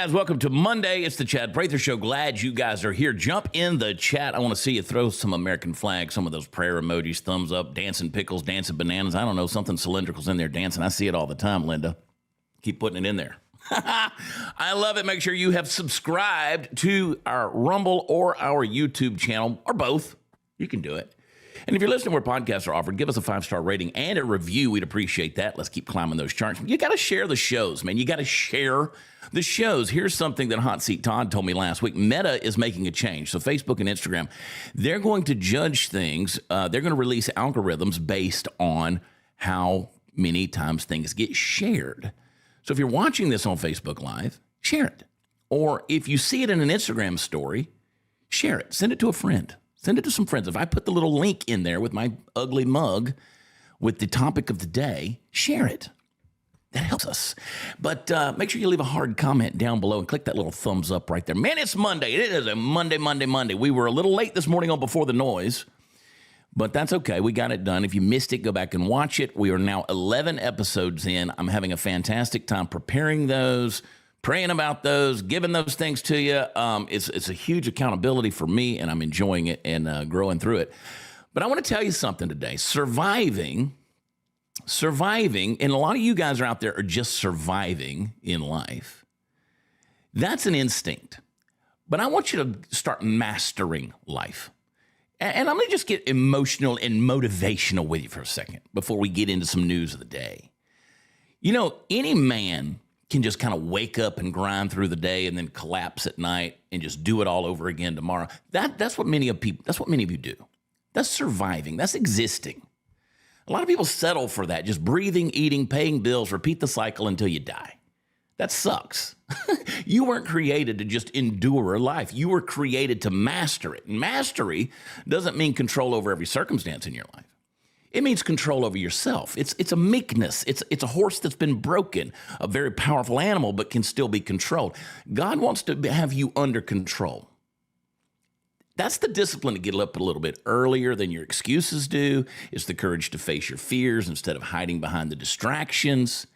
guys, welcome to Monday. It's the Chad Prather Show. Glad you guys are here. Jump in the chat. I want to see you throw some American flags, some of those prayer emojis, thumbs up, dancing pickles, dancing bananas. I don't know, something cylindrical's in there dancing. I see it all the time, Linda. Keep putting it in there. I love it. Make sure you have subscribed to our Rumble or our YouTube channel, or both. You can do it. And if you're listening where podcasts are offered, give us a 5-star rating and a review. We'd appreciate that. Let's keep climbing those charts. You got to share the shows, man. You got to share the shows. Here's something that Hot Seat Todd told me last week. Meta is making a change. So Facebook and Instagram, they're going to judge things. They're going to release algorithms based on how many times things get shared. So if you're watching this on Facebook Live, share it. Or if you see it in an Instagram story, share it. Send it to a friend. Send it to some friends. If I put the little link in there with my ugly mug with the topic of the day, share it. That helps us. But make sure you leave a hard comment down below and click that little thumbs up right there. Man, it's Monday. It is a Monday. We were a little late this morning on Before the Noise, but that's okay. We got it done. If you missed it, go back and watch it. We are now 11 episodes in. I'm having a fantastic time preparing those, praying about those, giving those things to you. It's a huge accountability for me, and I'm enjoying it and growing through it. But I want to tell you something today. Surviving, and a lot of you guys are out there are just surviving in life. That's an instinct. But I want you to start mastering life. And I'm going to just get emotional and motivational with you for a second before we get into some news of the day. You know, any man can just kind of wake up and grind through the day and then collapse at night and just do it all over again tomorrow. That's what many of you do. That's surviving. That's existing. A lot of people settle for that, just breathing, eating, paying bills, repeat the cycle until you die. That sucks. You weren't created to just endure life. You were created to master it. And mastery doesn't mean control over every circumstance in your life. It means control over yourself. It's a meekness. It's a horse that's been broken, a very powerful animal, but can still be controlled. God wants to have you under control. That's the discipline to get up a little bit earlier than your excuses do. It's the courage to face your fears instead of hiding behind the distractions.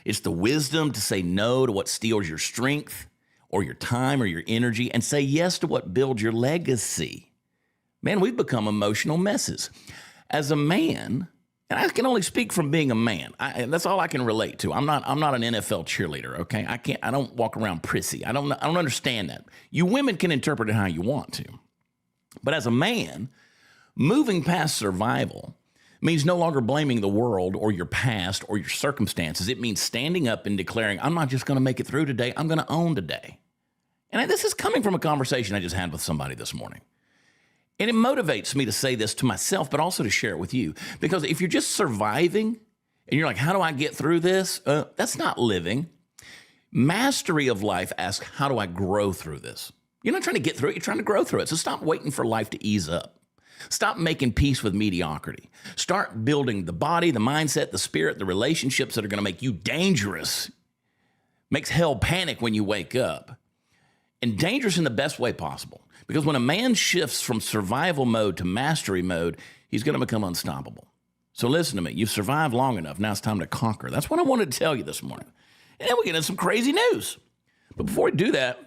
It's the wisdom to say no to what steals your strength or your time or your energy and say yes to what builds your legacy. Man, we've become emotional messes. As a man, and I can only speak from being a man. That's all I can relate to. I'm not an NFL cheerleader, okay? I don't walk around prissy. I don't understand that. You women can interpret it how you want to. But as a man, moving past survival means no longer blaming the world or your past or your circumstances. It means standing up and declaring, I'm not just going to make it through today. I'm going to own today. And this is coming from a conversation I just had with somebody this morning. And it motivates me to say this to myself, but also to share it with you. Because if you're just surviving and you're like, how do I get through this? That's not living. Mastery of life asks, how do I grow through this? You're not trying to get through it. You're trying to grow through it. So stop waiting for life to ease up. Stop making peace with mediocrity. Start building the body, the mindset, the spirit, the relationships that are going to make you dangerous. Makes hell panic when you wake up. And dangerous in the best way possible. Because when a man shifts from survival mode to mastery mode, he's going to become unstoppable. So listen to me. You've survived long enough. Now it's time to conquer. That's what I wanted to tell you this morning. And then we get into some crazy news. But before we do that,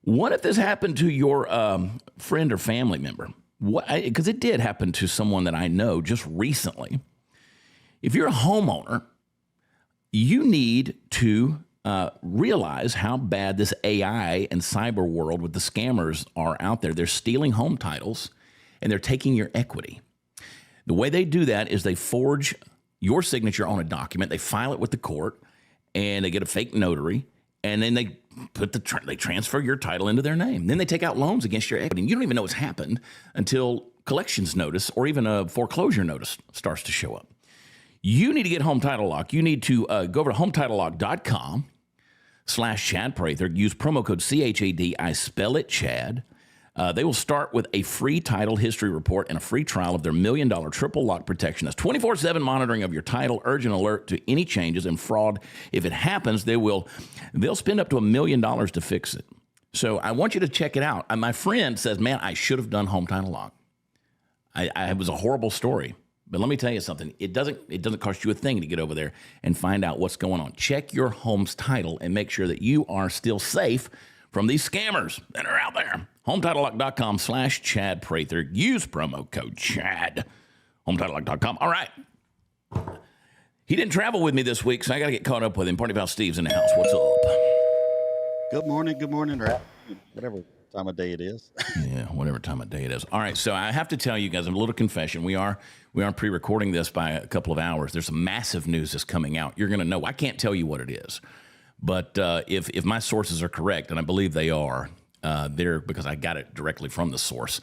what if this happened to your friend or family member? Because it did happen to someone that I know just recently. If you're a homeowner, you need to realize how bad this AI and cyber world with the scammers are out there. They're stealing home titles and they're taking your equity. The way they do that is they forge your signature on a document, they file it with the court, and they get a fake notary, and then they they transfer your title into their name. Then they take out loans against your equity. And you don't even know what's happened until collections notice or even a foreclosure notice starts to show up. You need to get Home Title Lock. You need to go over to HometitleLock.com/Chad Prather. Use promo code CHAD. I spell it Chad. They will start with a free title history report and a free trial of their $1 million triple lock protection. That's 24/7 monitoring of your title, urgent alert to any changes and fraud. If it happens, they'll spend up to $1 million to fix it. So I want you to check it out. My friend says, man, I should have done Home Title Lock. It was a horrible story, But let me tell you something. It doesn't cost you a thing to get over there and find out what's going on. Check your home's title and make sure that you are still safe from these scammers that are out there. HometitleLock.com/Chad Prather. Use promo code Chad. HometitleLock.com. All right. He didn't travel with me this week, so I got to get caught up with him. Party Pal Steve's in the house. What's up? Good morning, or whatever time of day it is. Yeah, whatever time of day it is. All right, so I have to tell you guys a little confession. We are pre-recording this by a couple of hours. There's some massive news that's coming out. You're going to know. I can't tell you what it is, but if my sources are correct, and I believe they are, because I got it directly from the source.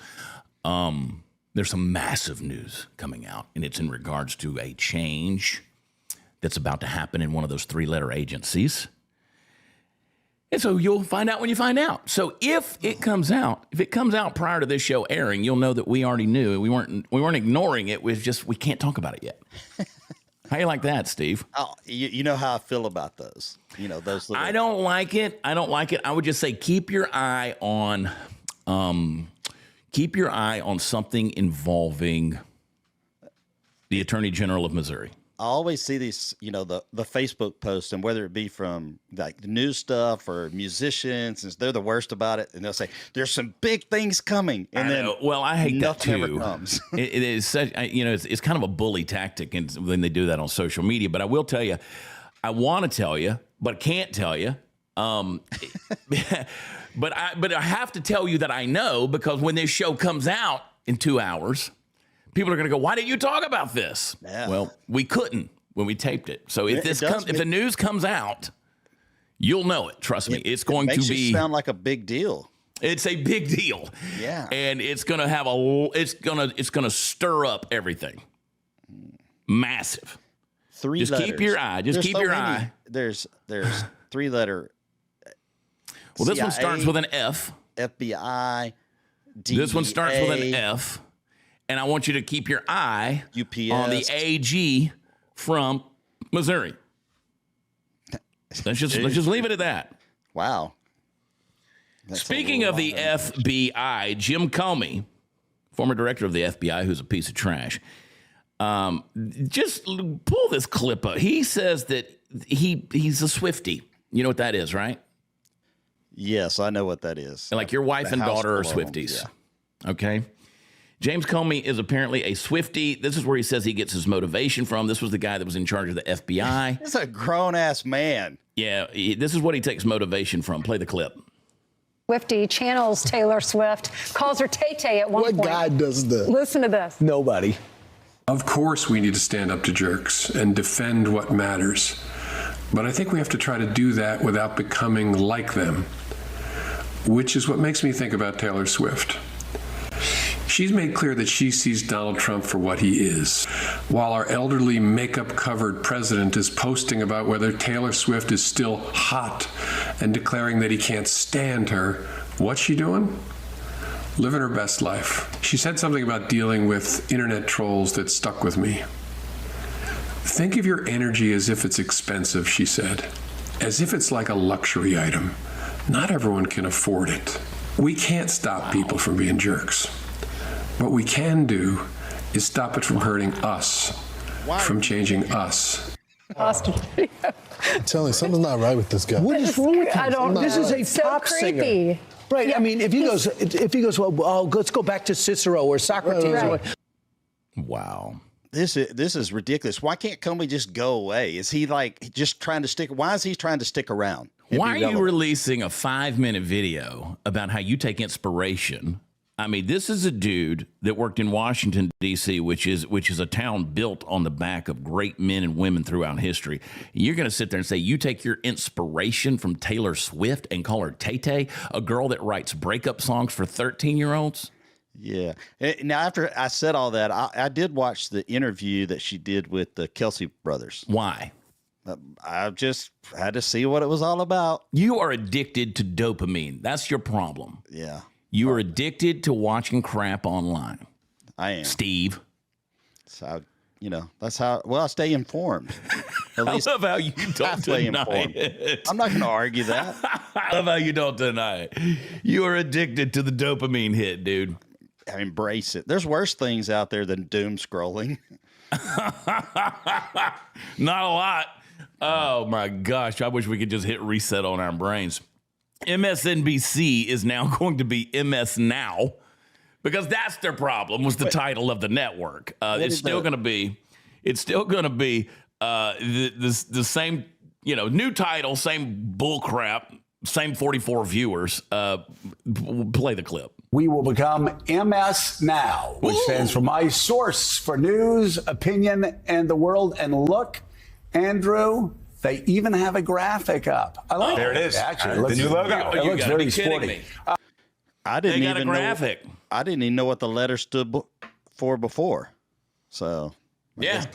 There's some massive news coming out, and it's in regards to a change that's about to happen in one of those 3-letter agencies. And so you'll find out when you find out. So if it comes out prior to this show airing, you'll know that we already knew. We weren't ignoring it. It was just we can't talk about it yet. How you like that, Steve? Oh, you know how I feel about those. You know those. Little... I don't like it. I would just say keep your eye on something involving the Attorney General of Missouri. I always see these, the Facebook posts, and whether it be from like the news stuff or musicians, and they're the worst about it, and they'll say there's some big things coming, and then I hate that too. Never comes. It is such, it's kind of a bully tactic, and when they do that on social media. But I will tell you, I want to tell you, but can't tell you. But I have to tell you that I know, because when this show comes out in 2 hours. People are going to go, why didn't you talk about this? Yeah. Well, we couldn't when we taped it. So if the news comes out, you'll know it. Trust me. It's going to be. It makes it sound like a big deal. It's a big deal. Yeah. And it's going to have it's going to stir up everything. Massive. 3 Just letters. Keep your eye. Just keep your eye. There's 3-letter. Well, this one starts with an F. FBI. DEA, this one starts with an F. And I want you to keep your eye UPS. on the AG from Missouri. Let's just leave it at that. Wow. Speaking of the FBI, Jim Comey, former director of the FBI, who's a piece of trash, just pull this clip up. He says that he's a Swiftie. You know what that is, right? Yes, I know what that is. Like your wife and daughter are Swifties. Yeah. Okay. James Comey is apparently a Swiftie. This is where he says he gets his motivation from. This was the guy that was in charge of the FBI. He's a grown-ass man. Yeah, this is what he takes motivation from. Play the clip. Swiftie channels Taylor Swift, calls her Tay-Tay at one point. What guy does that? Listen to this. Nobody. Of course we need to stand up to jerks and defend what matters. But I think we have to try to do that without becoming like them, which is what makes me think about Taylor Swift. She's made clear that she sees Donald Trump for what he is, while our elderly makeup-covered president is posting about whether Taylor Swift is still hot and declaring that he can't stand her. What's she doing? Living her best life. She said something about dealing with internet trolls that stuck with me. Think of your energy as if it's expensive, she said, as if it's like a luxury item. Not everyone can afford it. We can't stop people from being jerks. What we can do is stop it from hurting us, from changing us. Austin. I'm telling you, something's not right with this guy. What is wrong with him? This is a so pop creepy. singer. Right. Yeah. I mean, if he goes, well, let's go back to Cicero or Socrates. Right. Wow. This is ridiculous. Why can't Comey just go away? Is he like just trying to stick? Why is he trying to stick around? Why are you releasing a 5-minute video about how you take inspiration? I mean, this is a dude that worked in Washington, D.C., which is a town built on the back of great men and women throughout history. You're going to sit there and say you take your inspiration from Taylor Swift and call her Tay-Tay, a girl that writes breakup songs for 13-year-olds? Yeah. Now, after I said all that, I did watch the interview that she did with the Kelsey brothers. Why? I just had to see what it was all about. You are addicted to dopamine. That's your problem. Yeah. You are addicted to watching crap online. I am. Steve. So, that's how, I stay informed. At I least love how you don't deny it. I'm not going to argue that. I love how you don't deny it. You are addicted to the dopamine hit, dude. I embrace it. There's worse things out there than doom scrolling. Not a lot. Oh, my gosh. I wish we could just hit reset on our brains. MSNBC is now going to be MS Now because that's their problem, was the title of the network. It's still going to be the same, new title, same bull crap, same 44 viewers. Play the clip. We will become MS Now, which stands for My Source for News, Opinion, and the World. And look, Andrew, they even have a graphic up. I like There it is. Actually, The new logo. It looks very sporty. I didn't They got even a graphic. I didn't even know what the letter stood for before. So Yeah.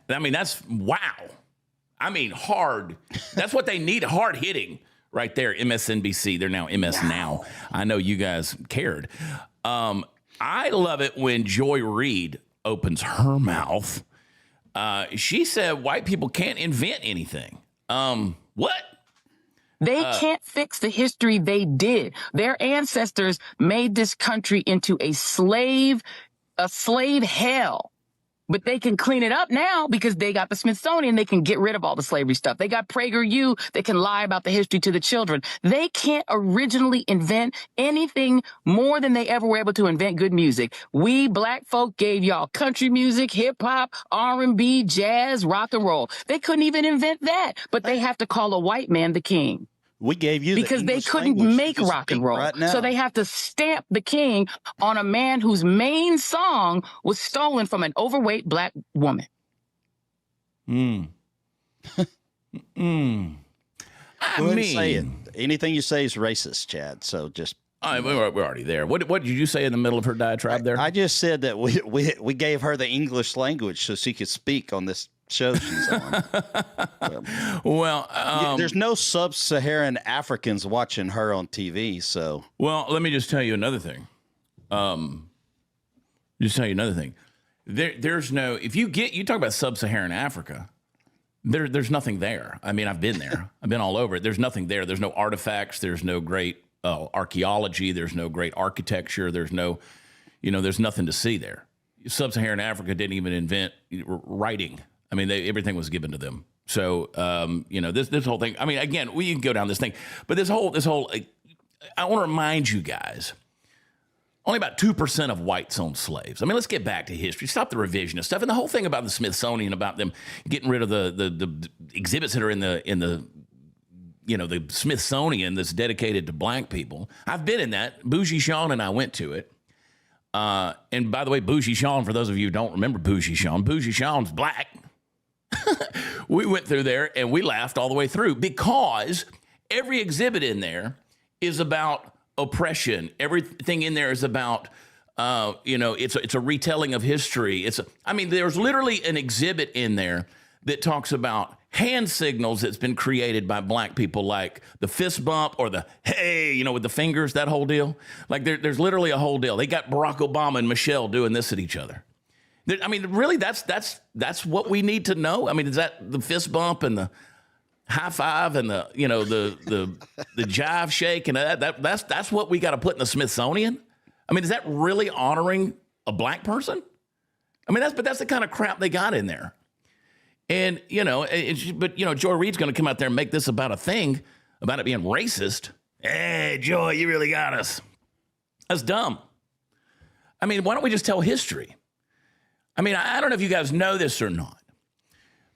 I mean, that's wow. I mean, hard. That's what they need. Hard hitting right there. MSNBC. They're now MS Now. I know you guys cared. I love it when Joy Reid opens her mouth. She said white people can't invent anything. What? They can't fix the history they did. Their ancestors made this country into a slave hell. But they can clean it up now because they got the Smithsonian. They can get rid of all the slavery stuff. They got PragerU. They can lie about the history to the children. They can't originally invent anything more than they ever were able to invent good music. We black folk gave y'all country music, hip hop, R&B, jazz, rock and roll. They couldn't even invent that, but they have to call a white man the king. we gave you Because the they English couldn't language make to rock and speak roll. right now. So they have to stamp the king on a man whose main song was stolen from an overweight black woman. I Go ahead and mean, say it. Anything you say is racist, Chad. So just we're already there. What did you say in the middle of her diatribe there? I just said that we gave her the English language so she could speak on this show she's on. Well, There's no sub-Saharan Africans watching her on TV, so well, let me just tell you another thing. There's no, if you talk about sub-Saharan Africa, there's nothing there. I mean, I've been there. I've been all over it. There's nothing there. There's no artifacts. There's no great archaeology. There's no great architecture. There's no, there's nothing to see there. Sub-Saharan Africa didn't even invent writing. I mean, everything was given to them. So, this whole thing, I mean, again, we can go down this thing, but this whole, I want to remind you guys, only about 2% of whites owned slaves. I mean, let's get back to history. Stop the revisionist stuff. And the whole thing about the Smithsonian, about them getting rid of the exhibits that are in the Smithsonian that's dedicated to black people. I've been in that. Bougie Sean and I went to it. And by the way, Bougie Sean, for those of you who don't remember Bougie Sean's black. We went through there and we laughed all the way through because every exhibit in there is about oppression. Everything in there is about, it's a retelling of history. There's literally an exhibit in there that talks about hand signals that's been created by black people, like the fist bump or the hey, with the fingers, that whole deal. Like there's literally a whole deal. They got Barack Obama and Michelle doing this at each other. I mean, really, that's what we need to know. I mean, is that the fist bump and the high five and the the jive shake and that's what we got to put in the Smithsonian? I mean, is that really honoring a black person? I mean, that's the kind of crap they got in there. And Joy Reid's going to come out there and make this about a thing about it being racist. Hey, Joy, you really got us. That's dumb. I mean, why don't we just tell history? I mean, I don't know if you guys know this or not,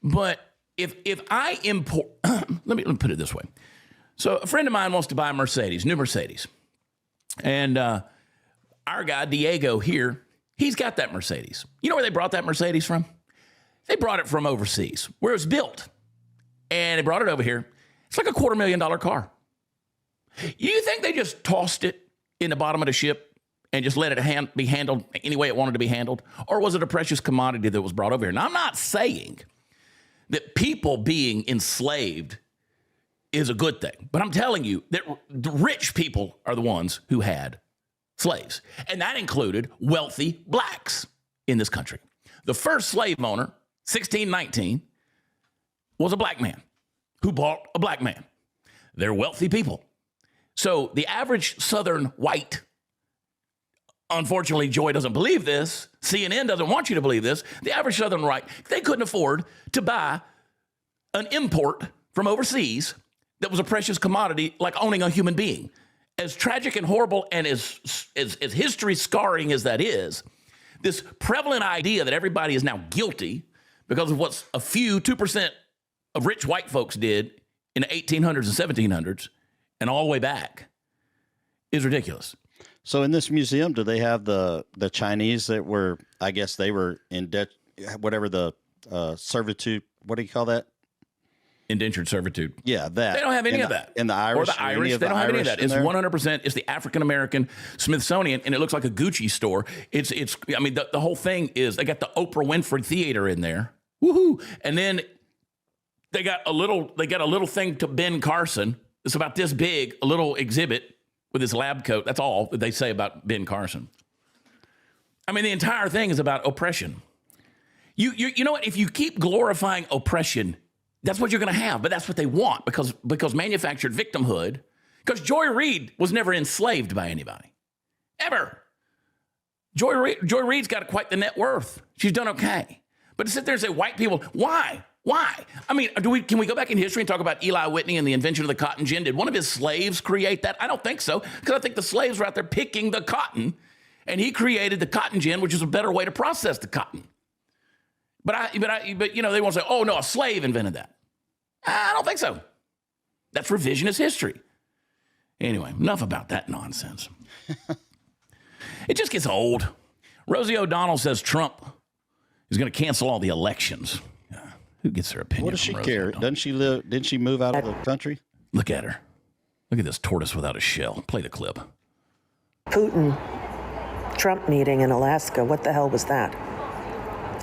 but if I import, let me put it this way. So a friend of mine wants to buy a Mercedes, new Mercedes. And our guy, Diego here, he's got that Mercedes. You know where they brought that Mercedes from? They brought it from overseas, where it was built. And they brought it over here. It's like a $250,000 car. You think they just tossed it in the bottom of the ship and just let it be handled any way it wanted to be handled? Or was it a precious commodity that was brought over here? Now, I'm not saying that people being enslaved is a good thing, but I'm telling you that the rich people are the ones who had slaves. And that included wealthy blacks in this country. The first slave owner, 1619, was a black man who bought a black man. They're wealthy people. So the average Southern white unfortunately, Joy doesn't believe this. CNN doesn't want you to believe this. The average Southern right, they couldn't afford to buy an import from overseas that was a precious commodity like owning a human being. As tragic and horrible and as history scarring as that is, this prevalent idea that everybody is now guilty because of what a few 2% of rich white folks did in the 1800s and 1700s and all the way back is ridiculous. So in this museum, do they have the Chinese that were, I guess they were in debt, whatever the servitude, what do you call that? Indentured servitude. Yeah, that. They don't have any of that. And the Irish. Or the Irish. They don't have any of that. It's 100%. It's the African-American Smithsonian, and it looks like a Gucci store. It's. I mean, the whole thing is, they got the Oprah Winfrey Theater in there. Woohoo. And then they got a little thing to Ben Carson. It's about this big, a little exhibit with his lab coat. That's all that they say about Ben Carson. I mean, the entire thing is about oppression. You know what? If you keep glorifying oppression, that's what you're going to have. But that's what they want because manufactured victimhood. Because Joy Reid was never enslaved by anybody, ever. Joy Reid's got quite the net worth. She's done okay. But to sit there and say white people, why? I mean, can we go back in history and talk about Eli Whitney and the invention of the cotton gin? Did one of his slaves create that? I don't think so, because I think the slaves were out there picking the cotton, and he created the cotton gin, which is a better way to process the cotton. But you know, they want to say, oh no, a slave invented that. I don't think so. That's revisionist history. Anyway, enough about that nonsense. It just gets old. Rosie O'Donnell says Trump is going to cancel all the elections. Who gets their opinion? What does she care? Doesn't she live? Didn't she move out of the country? Look at her. Look at this tortoise without a shell. Play the clip. Putin, Trump meeting in Alaska. What the hell was that?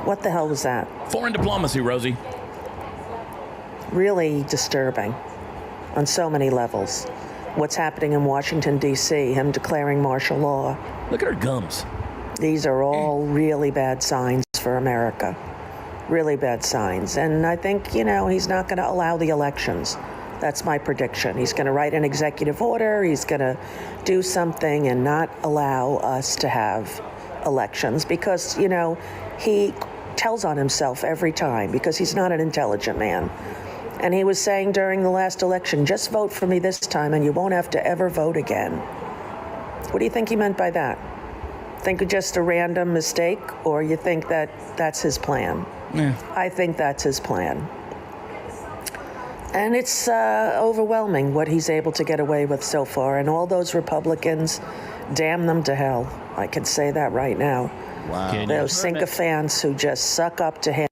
What the hell was that? Foreign diplomacy, Rosie. Really disturbing on so many levels. What's happening in Washington, D.C., him declaring martial law. Look at her gums. These are all really bad signs for America. Really bad signs. And I think, you know, he's not going to allow the elections. That's my prediction. He's going to write an executive order. He's going to do something and not allow us to have elections because, you know, he tells on himself every time because he's not an intelligent man. And he was saying during the last election, just vote for me this time and you won't have to ever vote again. What do you think he meant by that? Think it's just a random mistake, or you think that that's his plan? Yeah. I think that's his plan. And it's overwhelming what he's able to get away with so far. And all those Republicans, damn them to hell. I can say that right now. Wow. Those sycophants who just suck up to him.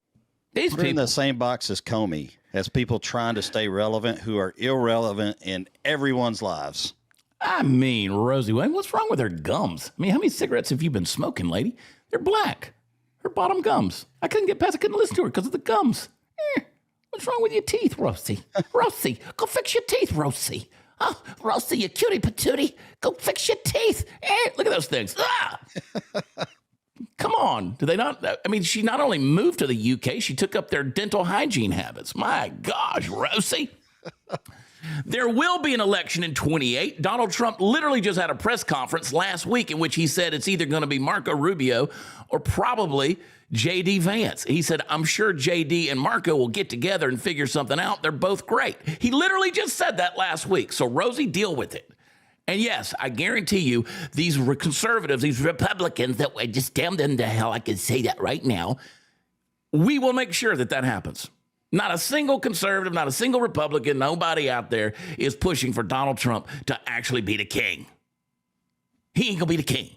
These people in the same box as Comey, as people trying to stay relevant who are irrelevant in everyone's lives. I mean, Rosie, what's wrong with her gums? I mean, how many cigarettes have you been smoking, lady? They're black. Her bottom gums. I couldn't get past. I couldn't listen to her because of the gums. What's wrong with your teeth, Rosie? Rosie, go fix your teeth, Rosie. Oh, Rosie, you cutie patootie. Go fix your teeth. Look at those things. Ah! Come on. Do they not? I mean, she not only moved to the UK, she took up their dental hygiene habits. My gosh, Rosie. There will be an election in 28. Donald Trump literally just had a press conference last week in which he said it's either going to be Marco Rubio or probably J.D. Vance. He said, I'm sure J.D. and Marco will get together and figure something out. They're both great. He literally just said that last week. So, Rosie, deal with it. And yes, I guarantee you, these conservatives, these Republicans that were just damn them to hell, I can say that right now, we will make sure that that happens. Not a single conservative, not a single Republican, nobody out there is pushing for Donald Trump to actually be the king. He ain't gonna be the king.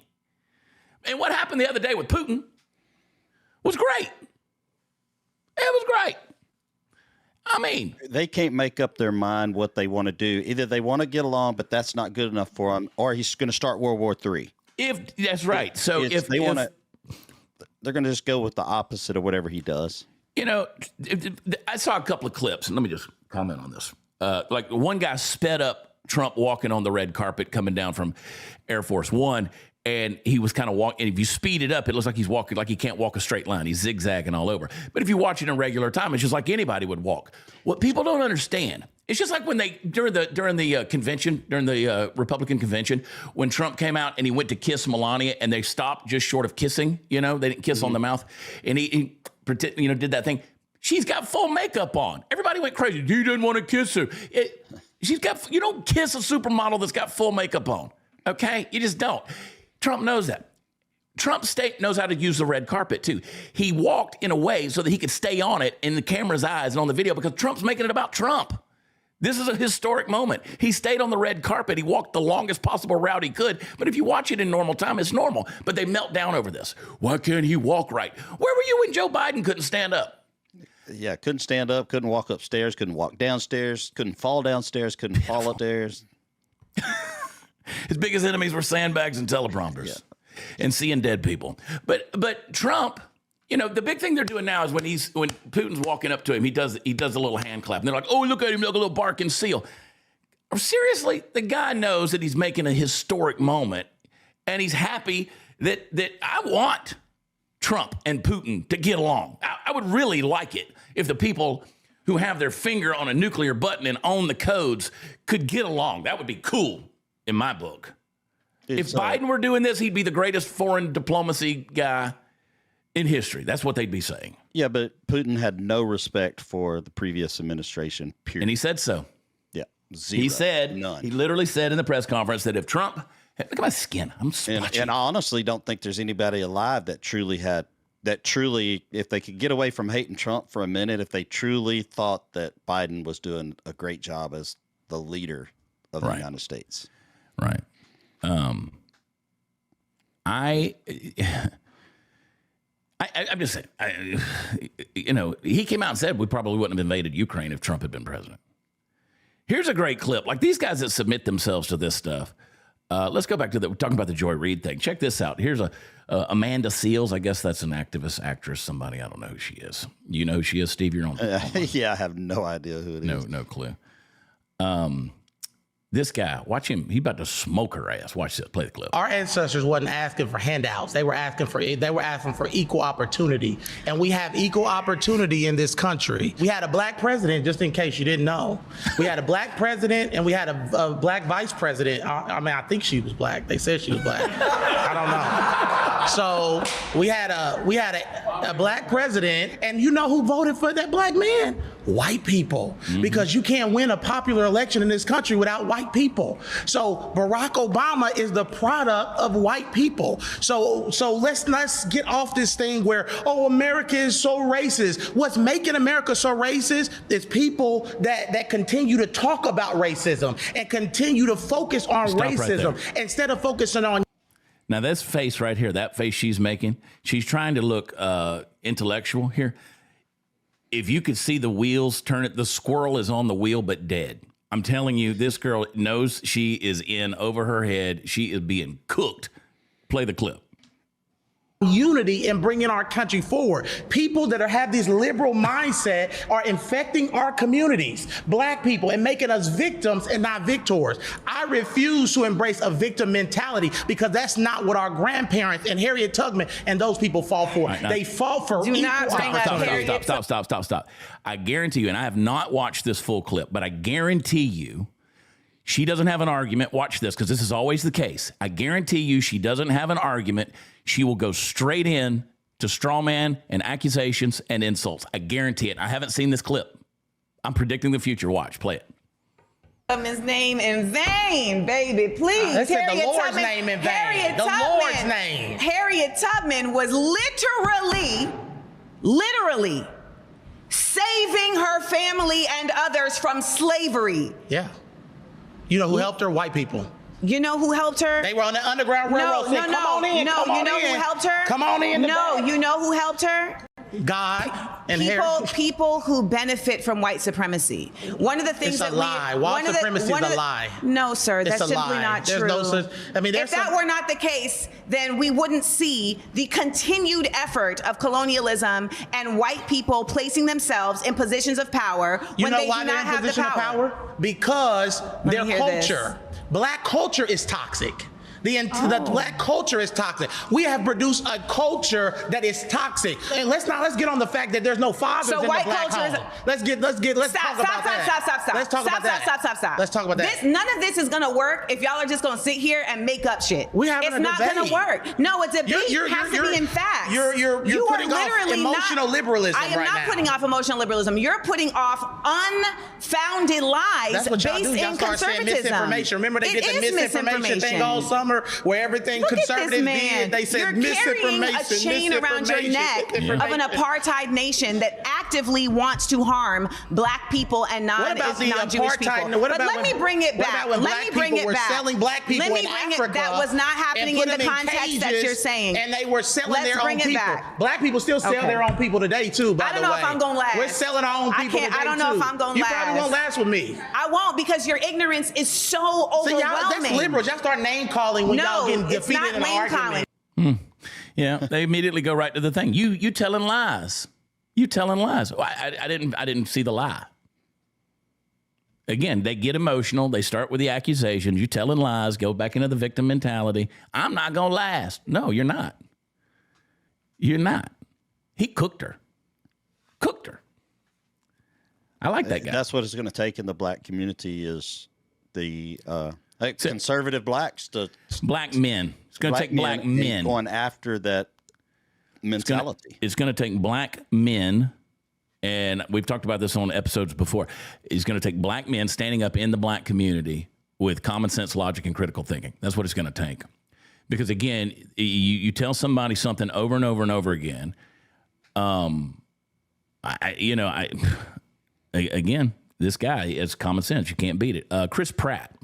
And what happened the other day with Putin was great. It was great. I mean, they can't make up their mind what they want to do. Either they want to get along, but that's not good enough for them, or he's going to start World War III. If that's right. So if they want to, they're going to just go with the opposite of whatever he does. You know, I saw a couple of clips, and let me just comment on this. Like one guy sped up Trump walking on the red carpet coming down from Air Force One, and he was kind of walking. And if you speed it up, it looks like he's walking like he can't walk a straight line. He's zigzagging all over. But if you watch it in regular time, it's just like anybody would walk. What people don't understand It's just like when they during the convention, during the Republican convention, when Trump came out and he went to kiss Melania and they stopped just short of kissing. They didn't kiss on the mouth, and he did that thing. She's got full makeup on. Everybody went crazy. He didn't want to kiss her. You don't kiss a supermodel that's got full makeup on. Okay, you just don't. Trump knows that. Trump knows how to use the red carpet too. He walked in a way so that he could stay on it in the camera's eyes and on the video because Trump's making it about Trump. This is a historic moment. He stayed on the red carpet. He walked the longest possible route he could. But if you watch it in normal time, it's normal. But they melt down over this. Why can't he walk right? Where were you when Joe Biden couldn't stand up? Yeah, couldn't stand up, couldn't walk upstairs, couldn't walk downstairs, couldn't fall downstairs, couldn't fall upstairs. His biggest enemies were sandbags and teleprompters and seeing dead people. But Trump... the big thing they're doing now is when Putin's walking up to him, he does a little hand clap. And they're like, oh, look at him, like a little barking seal. Seriously, the guy knows that he's making a historic moment, and he's happy that I want Trump and Putin to get along. I would really like it if the people who have their finger on a nuclear button and own the codes could get along. That would be cool in my book. If Biden were doing this, he'd be the greatest foreign diplomacy guy in history. That's what they'd be saying. Yeah, but Putin had no respect for the previous administration, period. And he said so. Yeah, zero. He said, none. He literally said in the press conference that if Trump, look at my skin, I'm splotchy. And I honestly don't think there's anybody alive that truly, if they could get away from hating Trump for a minute, if they truly thought that Biden was doing a great job as the leader of the United States. Right. I'm just saying, he came out and said we probably wouldn't have invaded Ukraine if Trump had been president. Here's a great clip. Like these guys that submit themselves to this stuff. Let's go back to we're talking about the Joy Reid thing. Check this out. Here's Amanda Seales. I guess that's an activist, actress, somebody. I don't know who she is. You know who she is, Steve? You're on. Yeah, I have no idea who it is. No clue. This guy, watch him. He about to smoke her ass. Watch this. Play the clip. Our ancestors wasn't asking for handouts. They were asking for equal opportunity. And we have equal opportunity in this country. We had a black president, just in case you didn't know. We had a black president and we had a black vice president. I think she was black. They said she was black. I don't know. So we had a black president, and you know who voted for that black man? White people. Because you can't win a popular election in this country without white people. So Barack Obama is the product of white people. So let's get off this thing where, America is so racist. What's making America so racist is people that continue to talk about racism and continue to focus on racism instead of focusing on. Now, this face right here, that face she's making, she's trying to look intellectual here. If you could see the wheels turn it, the squirrel is on the wheel but dead. I'm telling you, this girl knows she is in over her head. She is being cooked. Play the clip. Unity and bringing our country forward. People that have this liberal mindset are infecting our communities, black people, and making us victims and not victors. I refuse to embrace a victim mentality because that's not what our grandparents and Harriet Tubman and those people fought for. Right, they fought for equal opportunity. Stop. I guarantee you, and I have not watched this full clip, but I guarantee you she doesn't have an argument. Watch this, because this is always the case. I guarantee you she doesn't have an argument. She will go straight in to straw man and accusations and insults. I guarantee it. I haven't seen this clip. I'm predicting the future. Watch. Play it. His name in vain, baby. Please. They said the Lord's name in vain. The Lord's name. Harriet Tubman was literally saving her family and others from slavery. Yeah. You know who helped her? White people. You know who helped her? They were on the Underground Railroad. Come on in. No, you know who helped her? Come on in. No, you know who helped her? God and people who benefit from white supremacy. One of the things it's a lie. White supremacy is a lie. No, sir, that's simply not true. No such, if that were not the case, then we wouldn't see the continued effort of colonialism and white people placing themselves in positions of power when they do not have the power. Because their culture, black culture, is toxic. The black culture is toxic. We have produced a culture that is toxic. And let's get on the fact that there's no fathers in the black home. Let's talk about that. Let's talk about that. Stop. Let's talk about that. None of this is gonna work if y'all are just gonna sit here and make up shit. It's not gonna work. No, a debate has to be in facts. You're putting off emotional liberalism right now. I am not putting off emotional liberalism. You're putting off unfounded lies That's what y'all based do. Y'all in start saying conservatism. misinformation. Remember they did the misinformation thing all summer where everything conservative did. They said You're misinformation. carrying a chain around your neck of an apartheid nation that actively wants to harm black people and non-Jewish people. But let me bring it back. Let me bring it back. Selling black people in Africa. That was not happening in the context that you're saying. And they were selling their own people. Back. Black people still sell their own people today too. By the way, I don't know if I'm gonna last. We're selling our own people today too. I don't know if I'm gonna last. You probably won't last with me. I won't because your ignorance is so overwhelming. That's liberals. Y'all start name calling when y'all getting defeated in an argument. Yeah, they immediately go right to the thing. You telling lies. You telling lies. I didn't see the lie. Again, they get emotional. They start with the accusations. You telling lies. Go back into the victim mentality. I'm not gonna last. No, you're not. You're not. He cooked her. I like that guy. That's what it's going to take in the black community is the conservative blacks to black men. It's going to take black men going after that mentality. It's going to take black men, and we've talked about this on episodes before. It's going to take black men standing up in the black community with common sense, logic, and critical thinking. That's what it's going to take. Because again, you tell somebody something over and over and over again. Again, this guy is common sense. You can't beat it. Chris Pratt,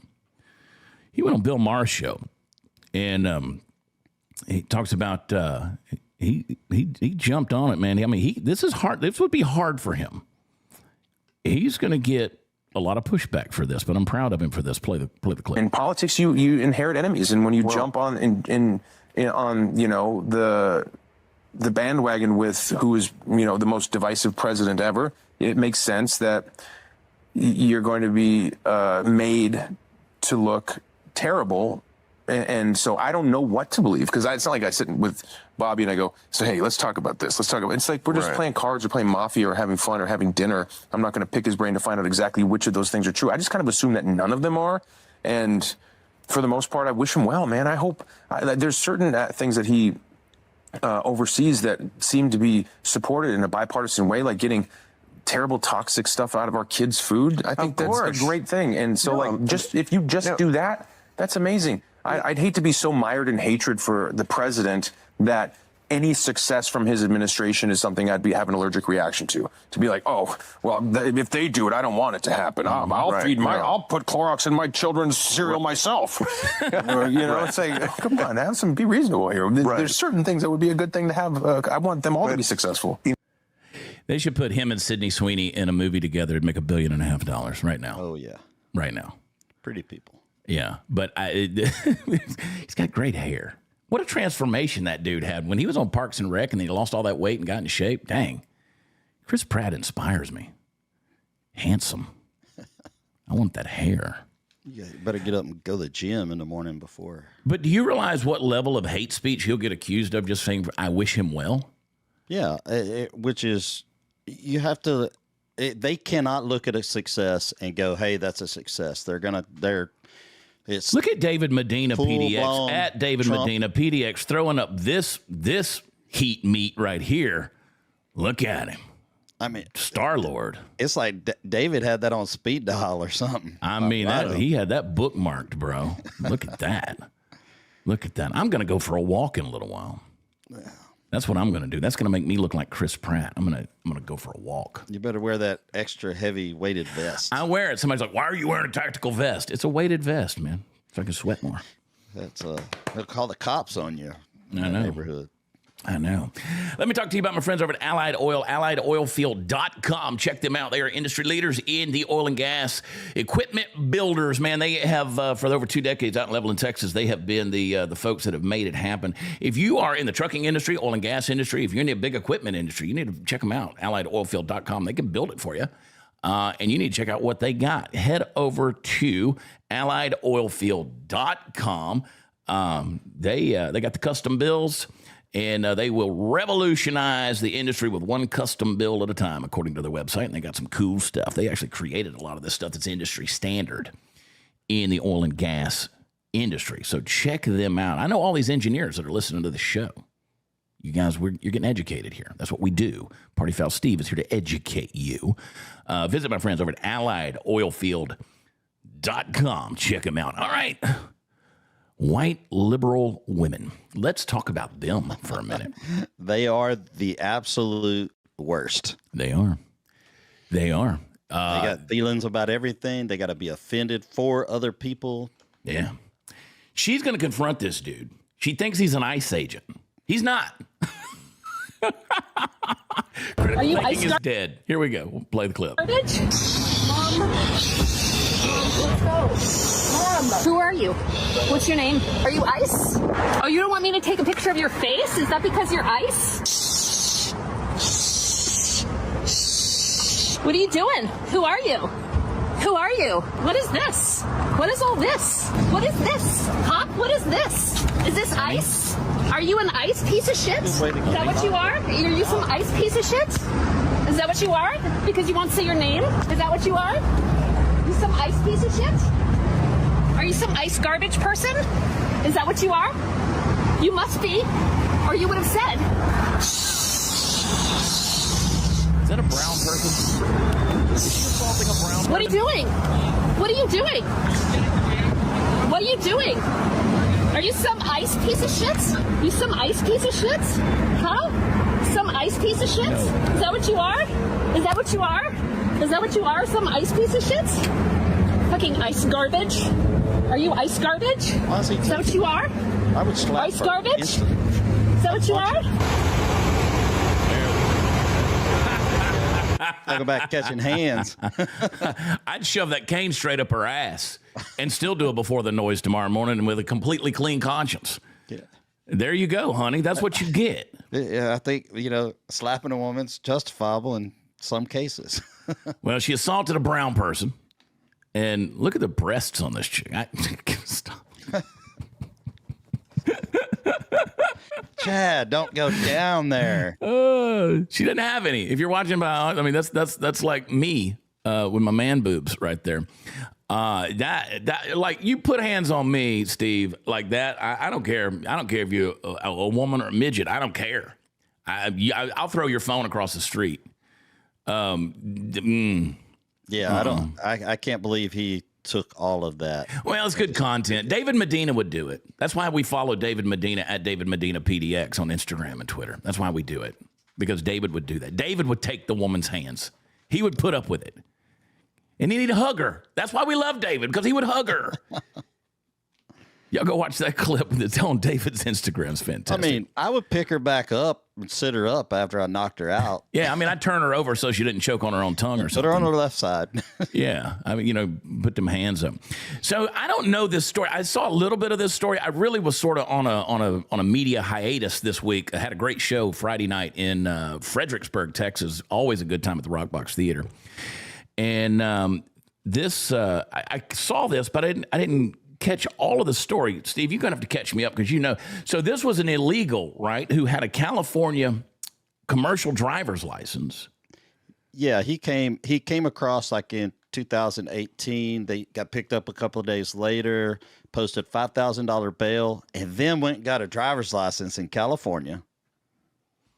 he went on Bill Maher's show, and he talks about he jumped on it, man. I mean, this is hard. This would be hard for him. He's going to get a lot of pushback for this, but I'm proud of him for this. Play the clip. In politics, you inherit enemies, and when you jump on the bandwagon with who is the most divisive president ever, it makes sense that you're going to be made to look terrible. And so I don't know what to believe because it's not like I sit with Bobby and I go, so, hey, let's talk about this. Let's talk about it. It's like we're just playing cards or playing Mafia or having fun or having dinner. I'm not going to pick his brain to find out exactly which of those things are true. I just kind of assume that none of them are. And for the most part, I wish him well, man. I hope there's certain things that he oversees that seem to be supported in a bipartisan way, like getting terrible toxic stuff out of our kids' food. I think that's a great thing. And so if you do that, that's amazing. I'd hate to be so mired in hatred for the president that any success from his administration is something I'd have an allergic reaction to be like, oh, well, if they do it, I don't want it to happen. I'll put Clorox in my children's cereal myself. It's like, come on, be reasonable here. There's certain things that would be a good thing to have. I want them all to be successful. They should put him and Sydney Sweeney in a movie together and make $1.5 billion right now. Oh, yeah. Right now. Pretty people. Yeah, but he's got great hair. What a transformation that dude had when he was on Parks and Rec and he lost all that weight and got in shape. Dang. Chris Pratt inspires me. Handsome. I want that hair. You better get up and go to the gym in the morning before. But do you realize what level of hate speech he'll get accused of just saying, I wish him well? Yeah, which is, you have to, they cannot look at a success and go, hey, that's a success. Look at David Medina, PDX, at David Trump. Medina, PDX, throwing up this heat meat right here. Look at him. I mean, Star-Lord. It's like David had that on speed dial or something. I mean, he had that bookmarked, bro. Look at that. Look at that. I'm going to go for a walk in a little while. Yeah. That's what I'm going to do. That's going to make me look like Chris Pratt. I'm going to go for a walk. You better wear that extra heavy weighted vest. I wear it. Somebody's like, why are you wearing a tactical vest? It's a weighted vest, man. So I can sweat more. They'll call the cops on you in that neighborhood. I know. Let me talk to you about my friends over at Allied Oil, AlliedOilField.com. Check them out. They are industry leaders in the oil and gas equipment builders, man. They have, for over 2 decades out in Leveland, Texas, they have been the folks that have made it happen. If you are in the trucking industry, oil and gas industry, if you're in the big equipment industry, you need to check them out, AlliedOilField.com. They can build it for you. And you need to check out what they got. Head over to AlliedOilField.com. They got the custom bills, and they will revolutionize the industry with one custom bill at a time, according to their website. And they got some cool stuff. They actually created a lot of this stuff that's industry standard in the oil and gas industry. So check them out. I know all these engineers that are listening to the show. You guys, you're getting educated here. That's what we do. Party Foul Steve is here to educate you. Visit my friends over at AlliedOilfield.com. Check them out. All right. White liberal women. Let's talk about them for a minute. They are the absolute worst. They are. They are. They got feelings about everything. They got to be offended for other people. Yeah. She's going to confront this dude. She thinks he's an ICE agent. He's not. Are you ICE is dead. Here we go. We'll play the clip. Garbage? Mom, let's go. Mom, who are you? What's your name? Are you ICE? Oh, you don't want me to take a picture of your face? Is that because you're ICE? What are you doing? Who are you? Who are you? What is this? What is all this? What is this? Huh? What is this? Is this ICE? Are you an ICE piece of shit? Is that what you are? Are you some ICE piece of shit? Is that what you are? Because you won't say your name? Is that what you are? You some ICE piece of shit? Are you some ICE garbage person? Is that what you are? You must be, or you would have said. Is that a brown person? Is she assaulting a brown person? What are you doing? What are you doing? What are you doing? Are you some ICE piece of shit? You some ICE piece of shit? Huh? Some ICE piece of shit? Is that what you are? Is that what you are? Is that what you are? Some ICE piece of shit? Fucking ICE garbage? Are you ICE garbage? Honestly, is that what you are? I would slap ICE garbage? Is that what you are? Talk about catching hands. I'd shove that cane straight up her ass and still do it before the noise tomorrow morning and with a completely clean conscience. Yeah. There you go, honey. That's what you get. Yeah, I think, slapping a woman's justifiable in some cases. Well, she assaulted a brown person. And look at the breasts on this chick. Stop. Chad, don't go down there. She didn't have any. If you're watching that's like me with my man boobs right there. That like you put hands on me, Steve, like that. I don't care. I don't care if you're a woman or a midget. I don't care. I'll throw your phone across the street. Yeah, I can't believe he took all of that. Well, it's good content. David Medina would do it. That's why we follow David Medina at David Medina PDX on Instagram and Twitter. That's why we do it, because David would do that. David would take the woman's hands. He would put up with it. And he'd hug her. That's why we love David, because he would hug her. Y'all go watch that clip that's on David's Instagram. It's fantastic. I mean, I would pick her back up and sit her up after I knocked her out. Yeah, I mean, I'd turn her over so she didn't choke on her own tongue or something. Put her on her left side. Yeah, I mean, put them hands up. So I don't know this story. I saw a little bit of this story. I really was sort of on a media hiatus this week. I had a great show Friday night in Fredericksburg, Texas. Always a good time at the Rockbox Theater. And I saw this, but I didn't catch all of the story. Steve, you're going to have to catch me up because So this was an illegal, right, who had a California commercial driver's license. Yeah, he came across like in 2018. They got picked up a couple of days later, posted $5,000 bail, and then went and got a driver's license in California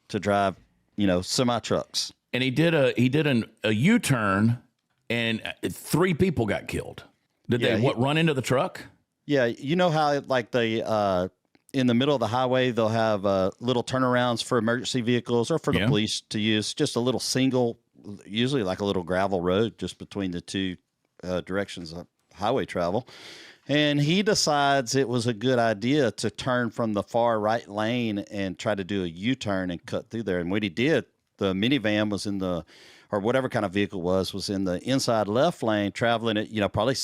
to drive, semi trucks. And he did a U-turn, and 3 people got killed. Did they run into the truck? Yeah, you know how like they in the middle of the highway they'll have little turnarounds for emergency vehicles or for the police to use. Just a little single, usually like a little gravel road just between the two directions of highway travel. And he decides it was a good idea to turn from the far right lane and try to do a U-turn and cut through there. And what he did, the minivan was in the or whatever kind of vehicle was in the inside left lane, traveling at, probably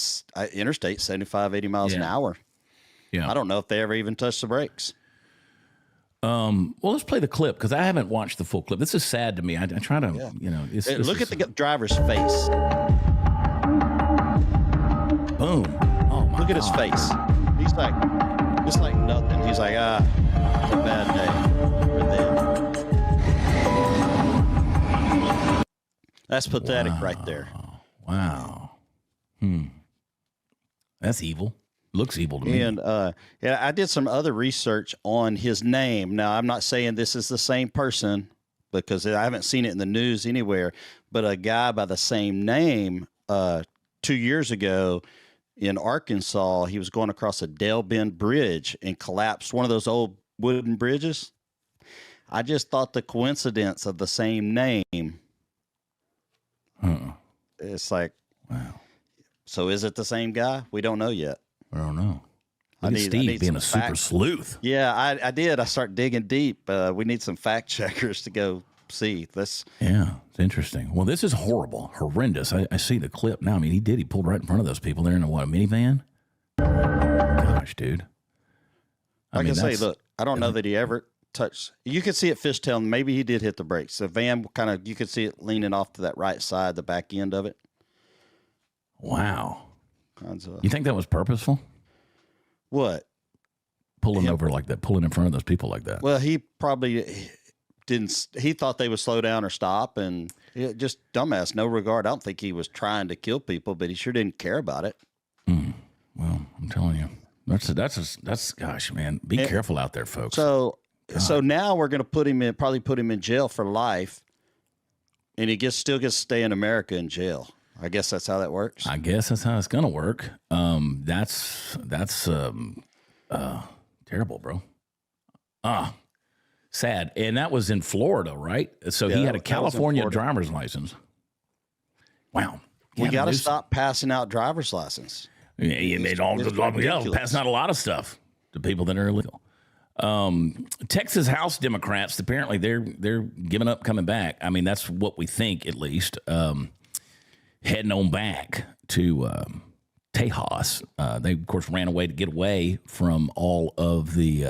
interstate 75, 80 miles an hour. Yeah. I don't know if they ever even touched the brakes. Well, let's play the clip because I haven't watched the full clip. This is sad to me. I try to, look at the driver's face. Boom. Oh, my Look at his face. He's like, It's like nothing. He's like, it's a bad day. We're dead. That's pathetic right there. Wow. That's evil. Looks evil to me. And yeah, I did some other research on his name. Now, I'm not saying this is the same person because I haven't seen it in the news anywhere, but a guy by the same name 2 years ago in Arkansas, he was going across a Dale Bend Bridge and collapsed, one of those old wooden bridges. I just thought the coincidence of the same name. It's like, wow. So is it the same guy? We don't know yet. I don't know. I need Steve being a super sleuth. Yeah, I did. I start digging deep. We need some fact checkers to go see this. Yeah, it's interesting. Well, this is horrible, horrendous. I see the clip now. I mean, he pulled right in front of those people there in a minivan? Gosh, dude. I say, look, I don't know that he ever touched. You could see it fishtailing. Maybe he did hit the brakes. The van kind of, you could see it leaning off to that right side, the back end of it. Wow. You think that was purposeful? What? Pulling over like that, pulling in front of those people like that. Well, he probably didn't. He thought they would slow down or stop, and just dumbass, no regard. I don't think he was trying to kill people, but he sure didn't care about it. Well, I'm telling you, that's gosh, man, be careful out there, folks. So now we're going to probably put him in jail for life, and he still gets to stay in America in jail. I guess that's how that works. I guess that's how it's going to work. That's terrible, bro. Sad. And that was in Florida, right? So he had a California driver's license. Wow. We got to stop passing out driver's license. Yeah, passing out a lot of stuff to people that are illegal. Texas House Democrats, apparently they're giving up coming back. I mean, that's what we think, at least. Heading on back to Tejas. They, of course, ran away to get away from all of the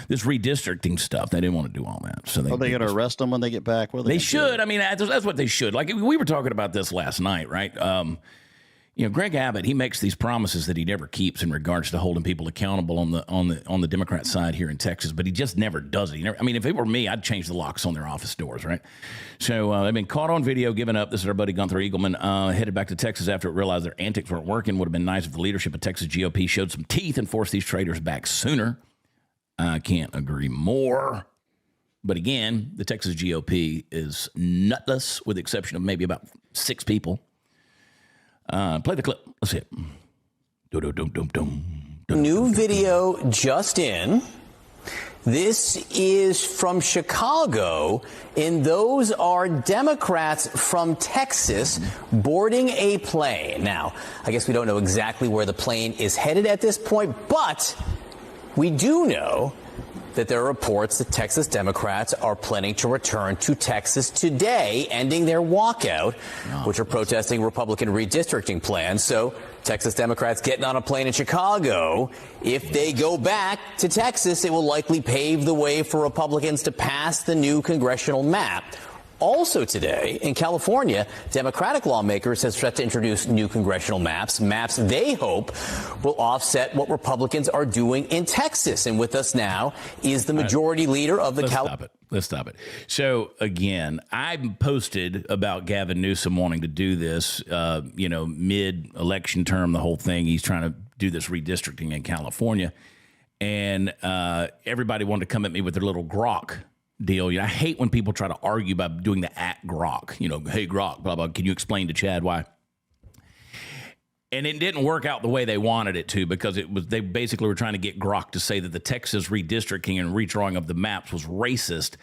this redistricting stuff. They didn't want to do all that. So they going to arrest them when they get back? They should. I mean, that's what they should. Like, we were talking about this last night, right? Greg Abbott, he makes these promises that he never keeps in regards to holding people accountable on the Democrat side here in Texas, but he just never does it. I mean, if it were me, I'd change the locks on their office doors, right? So they've been caught on video giving up. This is our buddy Gunther Eagleman, headed back to Texas after it realized their antics weren't working. Would have been nice if the leadership of Texas GOP showed some teeth and forced these traitors back sooner. I can't agree more. But again, the Texas GOP is nutless, with the exception of maybe about 6 people. Play the clip. Let's see it. New video just in. This is from Chicago, and those are Democrats from Texas boarding a plane. Now, I guess we don't know exactly where the plane is headed at this point, but we do know that there are reports that Texas Democrats are planning to return to Texas today, ending their walkout, which are protesting Republican redistricting plans. So Texas Democrats getting on a plane in Chicago. If they go back to Texas, it will likely pave the way for Republicans to pass the new congressional map. Also today, in California, Democratic lawmakers have set to introduce new congressional maps they hope will offset what Republicans are doing in Texas. And with us now is the majority leader of the Let's stop it. So, again, I posted about Gavin Newsom wanting to do this, mid-election term, the whole thing. He's trying to do this redistricting in California. And everybody wanted to come at me with their little grok deal. I hate when people try to argue by doing the @Grok. Hey, Grok, blah, blah. Can you explain to Chad why? And it didn't work out the way they wanted it to, because they basically were trying to get Grok to say that the Texas redistricting and redrawing of the maps was racist.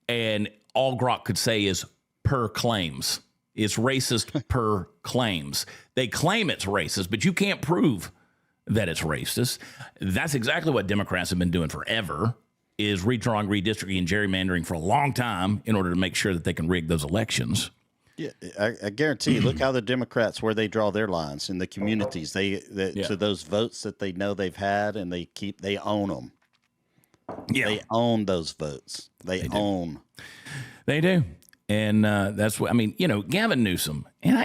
And all Grok could say is per claims. It's racist per claims. They claim it's racist, but you can't prove that it's racist. That's exactly what Democrats have been doing forever, is redrawing, redistricting, and gerrymandering for a long time in order to make sure that they can rig those elections. Yeah, I guarantee you, look how the Democrats, where they draw their lines in the communities, to those votes that they know they've had, and they own them. Yeah. They own those votes. They own. They do. And that's what, Gavin Newsom, and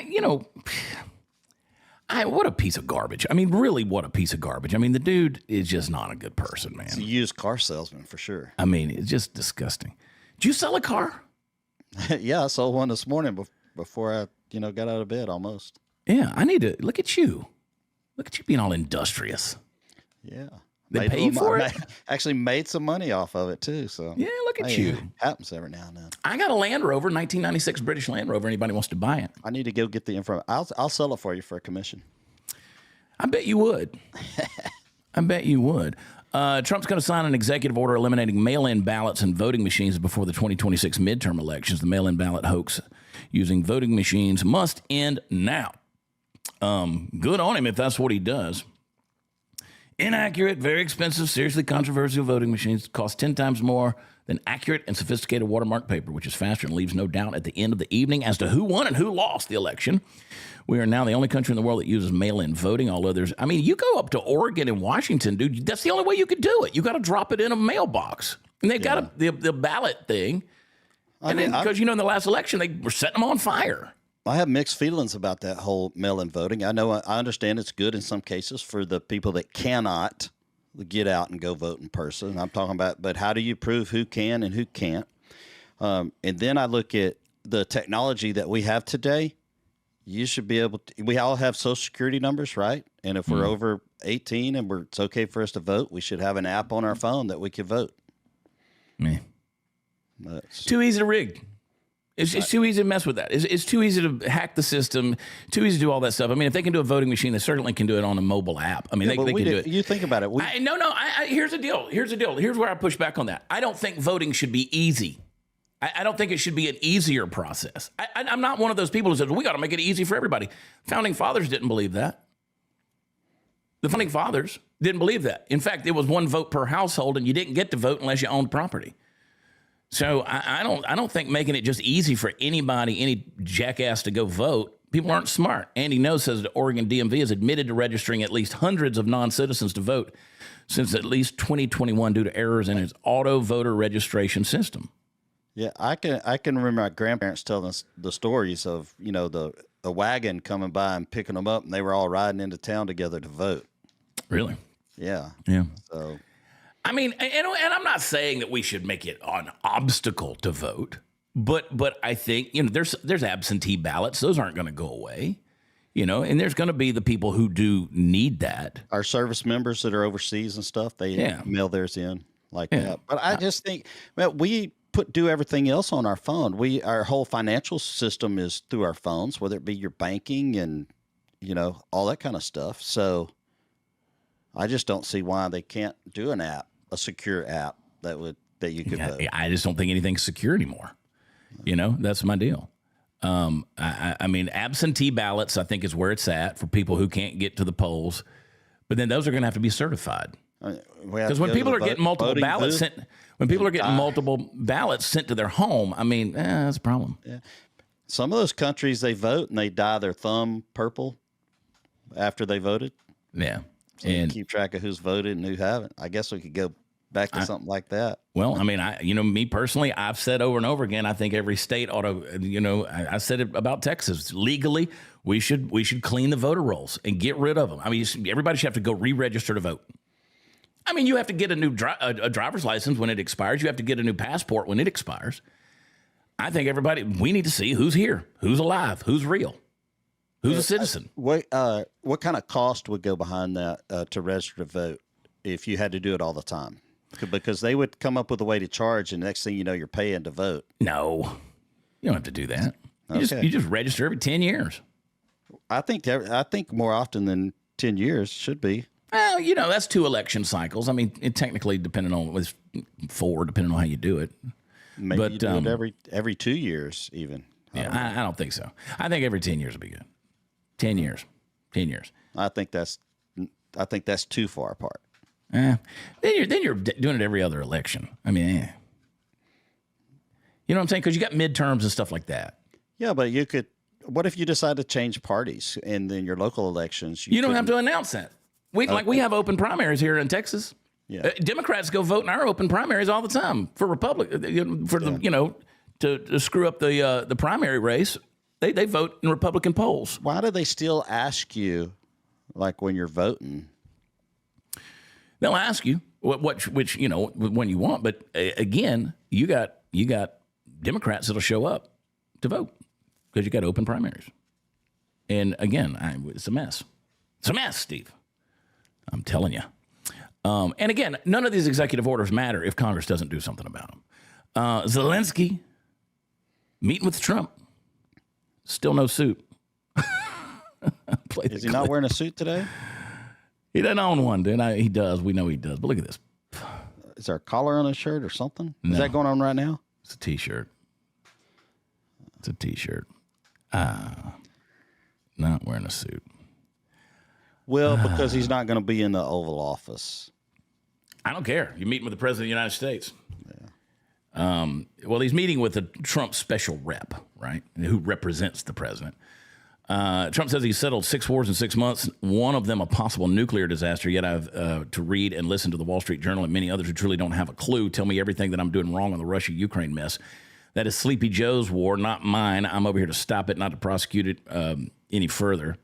What a piece of garbage. I mean, really, what a piece of garbage. I mean, the dude is just not a good person, man. He's a used car salesman for sure. I mean, it's just disgusting. Did you sell a car? Yeah, I sold one this morning before I, got out of bed almost. Yeah, I need to look at you. Look at you being all industrious. Yeah. They pay you for it? Actually made some money off of it too. So yeah, look at you. Happens every now and then. I got a Land Rover, 1996 British Land Rover. Anybody wants to buy it? I need to go get the info. I'll sell it for you for a commission. I bet you would. I bet you would. Trump's going to sign an executive order eliminating mail-in ballots and voting machines before the 2026 midterm elections. The mail-in ballot hoax using voting machines must end now. Good on him if that's what he does. Inaccurate, very expensive, seriously controversial voting machines cost 10 times more than accurate and sophisticated watermark paper, which is faster and leaves no doubt at the end of the evening as to who won and who lost the election. We are now the only country in the world that uses mail-in voting. All others, I mean, you go up to Oregon and Washington, dude, that's the only way you could do it. You got to drop it in a mailbox. And they got the ballot thing. And then, because, in the last election, they were setting them on fire. I have mixed feelings about that whole mail-in voting. I understand it's good in some cases for the people that cannot get out and go vote in person. I'm talking about, but how do you prove who can and who can't? And then I look at the technology that we have today. You should be able to, we all have social security numbers, right? And if we're over 18 and it's okay for us to vote, we should have an app on our phone that we can vote. Man. Too easy to rig. It's too easy to mess with that. It's too easy to hack the system, too easy to do all that stuff. I mean, if they can do a voting machine, they certainly can do it on a mobile app. I mean, they can do it. You think about it. Here's the deal. Here's where I push back on that. I don't think voting should be easy. I don't think it should be an easier process. I'm not one of those people who says, we got to make it easy for everybody. Founding fathers didn't believe that. The founding fathers didn't believe that. In fact, it was one vote per household, and you didn't get to vote unless you owned property. So I don't think making it just easy for anybody, any jackass to go vote. People aren't smart. Andy Ngo says the Oregon DMV has admitted to registering at least hundreds of non-citizens to vote since at least 2021 due to errors in its auto voter registration system. Yeah, I can remember my grandparents telling us the stories of, the wagon coming by and picking them up, and they were all riding into town together to vote. Really? Yeah. Yeah. So, I mean, and I'm not saying that we should make it an obstacle to vote, but I think, there's absentee ballots. Those aren't going to go away, and there's going to be the people who do need that. Our service members that are overseas and stuff, they mail theirs in like that. But I just think, we do everything else on our phone. Our whole financial system is through our phones, whether it be your banking and, all that kind of stuff. So I just don't see why they can't do an app, a secure app that you could vote. I just don't think anything's secure anymore. That's my deal. I mean, absentee ballots, I think, is where it's at for people who can't get to the polls. But then those are going to have to be certified. Because when people are getting multiple ballots sent, multiple ballots sent to their home, I mean, that's a problem. Yeah. Some of those countries, they vote and they dye their thumb purple after they voted. Yeah. So you keep track of who's voted and who haven't. I guess we could go back to something like that. Well, I mean, me personally, I've said over and over again, I think every state ought to, I said it about Texas. Legally, we should clean the voter rolls and get rid of them. I mean, everybody should have to go re-register to vote. I mean, you have to get a new driver's license when it expires. You have to get a new passport when it expires. I think we need to see who's here, who's alive, who's real, who's a citizen. What kind of cost would go behind that to register to vote if you had to do it all the time? Because they would come up with a way to charge, and next thing you know, you're paying to vote. No, you don't have to do that. You just register every 10 years. I think more often than 10 years should be. Well, that's 2 election cycles. I mean, it technically, depending on it's 4, depending on how you do it. Maybe you do it every 2 years, even. Yeah, I don't think so. I think every 10 years would be good. 10 years. 10 years. I think that's too far apart. Then you're doing it every other election. I mean, you know what I'm saying? Because you got midterms and stuff like that. Yeah, but you could. What if you decide to change parties and then your local elections? You don't have to announce that. We have open primaries here in Texas. Yeah. Democrats go vote in our open primaries all the time for to screw up the primary race. They vote in Republican polls. Why do they still ask you like when you're voting. They'll ask you which when you want, but again, you got Democrats that'll show up to vote because you got open primaries, and again, it's a mess. It's a mess, Steve. I'm telling you. And again, none of these executive orders matter if Congress doesn't do something about them. Zelensky meeting with Trump, still no suit. Is he not wearing a suit today? He doesn't own one, dude. He does. We know he does. But look at this. Is there a collar on his shirt or something? No. Is that going on right now? It's a T-shirt. It's a T-shirt. Not wearing a suit. Well, because he's not going to be in the Oval Office. I don't care. You're meeting with the President of the United States. Yeah. Well, he's meeting with a Trump special rep, right, who represents the president. Trump says he settled 6 wars in 6 months, one of them a possible nuclear disaster, yet I've to read and listen to the Wall Street Journal and many others who truly don't have a clue tell me everything that I'm doing wrong on the Russia-Ukraine mess. That is Sleepy Joe's war, not mine. I'm over here to stop it, not to prosecute it any further.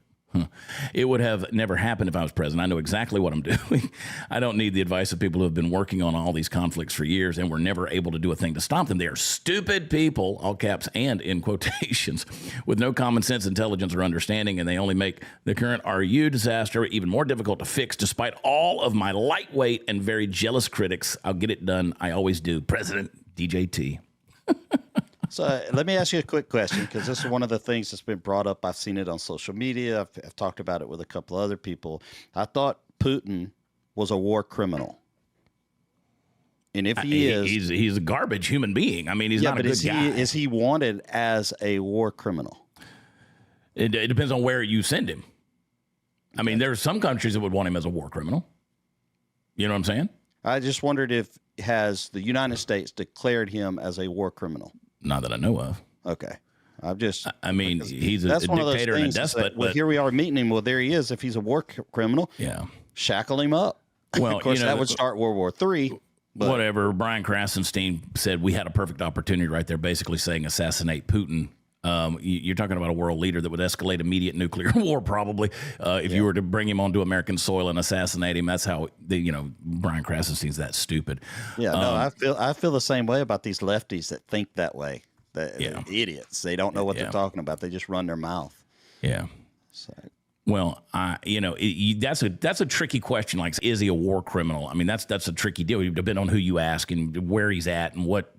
It would have never happened if I was president. I know exactly what I'm doing. I don't need the advice of people who have been working on all these conflicts for years and were never able to do a thing to stop them. They are stupid people, all caps and in quotations, with no common sense, intelligence, or understanding, and they only make the current RU disaster even more difficult to fix. Despite all of my lightweight and very jealous critics, I'll get it done. I always do. President DJT. So let me ask you a quick question, because this is one of the things that's been brought up. I've seen it on social media. I've talked about it with a couple other people. I thought Putin was a war criminal. And if he is... He's a garbage human being. I mean, he's not a good guy. Is he wanted as a war criminal? It depends on where you send him. I mean, there are some countries that would want him as a war criminal. You know what I'm saying? I just wondered if has the United States declared him as a war criminal? Not that I know of. Okay. I mean, he's a dictator and a despot. Well, here we are meeting him. Well, there he is. If he's a war criminal, yeah, shackle him up. Well, of course, that would start World War III. But whatever. Brian Krasenstein said we had a perfect opportunity right there, basically saying assassinate Putin. You're talking about a world leader that would escalate immediate nuclear war, probably, if you were to bring him onto American soil and assassinate him. That's how Brian Krasenstein's that stupid. Yeah, no, I feel the same way about these lefties that think that way. They're idiots. They don't know what they're talking about. They just run their mouth. Yeah. So. Well, that's a tricky question. Like, is he a war criminal? I mean, that's a tricky deal. It depends on who you ask and where he's at and what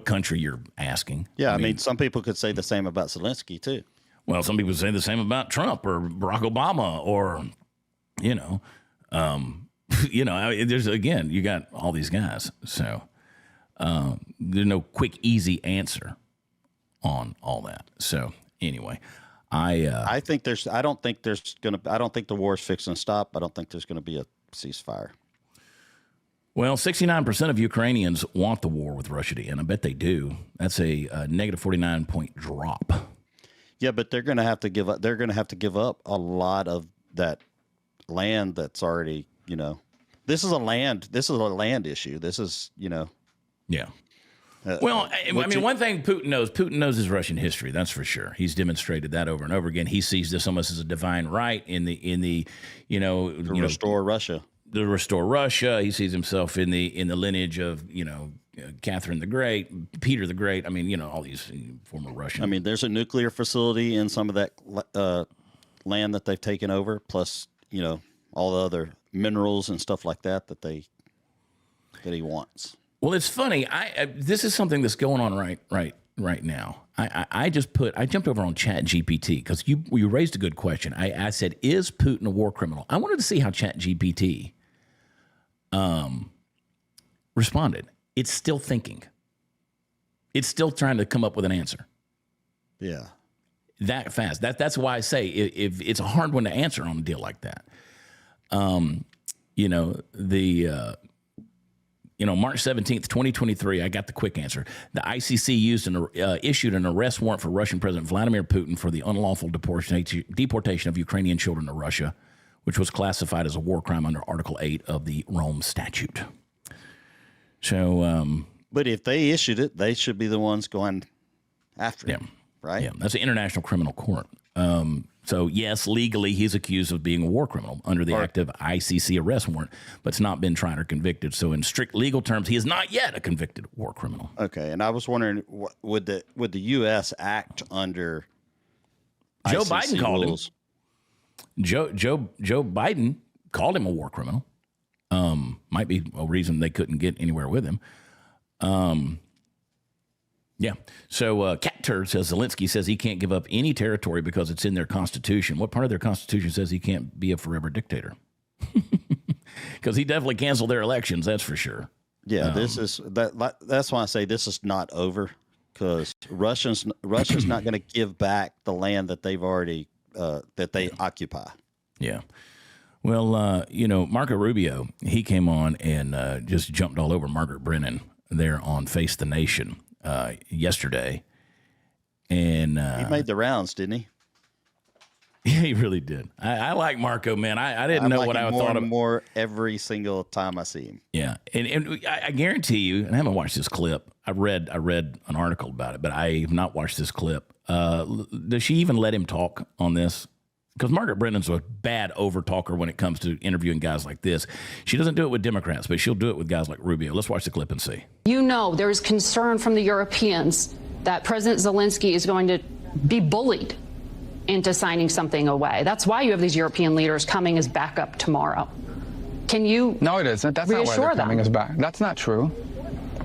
country you're asking. Yeah, I mean, some people could say the same about Zelensky, too. Well, some people say the same about Trump or Barack Obama or, there's, again, you got all these guys. So there's no quick, easy answer on all that. So anyway, I don't think the war is fixing to stop. I don't think there's going to be a ceasefire. Well, 69% of Ukrainians want the war with Russia to end. I bet they do. That's a negative 49-point drop. Yeah, but they're going to have to give up. They're going to have to give up a lot of that land that's already, This is a land issue. This is, Yeah. Well, I mean, one thing Putin knows his Russian history. That's for sure. He's demonstrated that over and over again. He sees this almost as a divine right to restore Russia. To restore Russia. He sees himself in the lineage of, Catherine the Great, Peter the Great. I mean, all these former Russian. I mean, there's a nuclear facility in some of that land that they've taken over, plus, all the other minerals and stuff like that he wants. Well, it's funny. This is something that's going on right now. I jumped over on ChatGPT because you raised a good question. I said, is Putin a war criminal? I wanted to see how ChatGPT responded. It's still thinking. It's still trying to come up with an answer. Yeah. That fast. That's why I say if it's a hard one to answer on a deal like that. March 17th, 2023, I got the quick answer. The ICC issued an arrest warrant for Russian President Vladimir Putin for the unlawful deportation of Ukrainian children to Russia, which was classified as a war crime under Article 8 of the Rome Statute. So, but if they issued it, they should be the ones going after him, right? Yeah, that's the International Criminal Court. So, yes, legally, he's accused of being a war criminal under the active ICC arrest warrant, but it's not been tried or convicted. So, in strict legal terms, he is not yet a convicted war criminal. Okay, and I was wondering, would the U.S. act under Joe ICC Biden called rules? him. Joe Biden called him a war criminal. Might be a reason they couldn't get anywhere with him. Yeah. So Cat Turd says Zelensky says he can't give up any territory because it's in their constitution. What part of their constitution says he can't be a forever dictator? Because he definitely canceled their elections, that's for sure. Yeah, that's why I say this is not over, because Russia's not going to give back the land that they've already that they occupy. Yeah. Well, Marco Rubio, he came on and just jumped all over Margaret Brennan there on Face the Nation yesterday. And he made the rounds, didn't he? Yeah, he really did. I like Marco, man. I didn't know what I thought of more every single time I see him. Yeah, and I guarantee you, and I haven't watched this clip. I read an article about it, but I have not watched this clip. Does she even let him talk on this? Because Margaret Brennan's a bad over-talker when it comes to interviewing guys like this. She doesn't do it with Democrats, but she'll do it with guys like Rubio. Let's watch the clip and see. You know, there is concern from the Europeans that President Zelensky is going to be bullied into signing something away. That's why you have these European leaders coming as backup tomorrow. Can you? No, it isn't. That's not why they're coming as back. That's not true.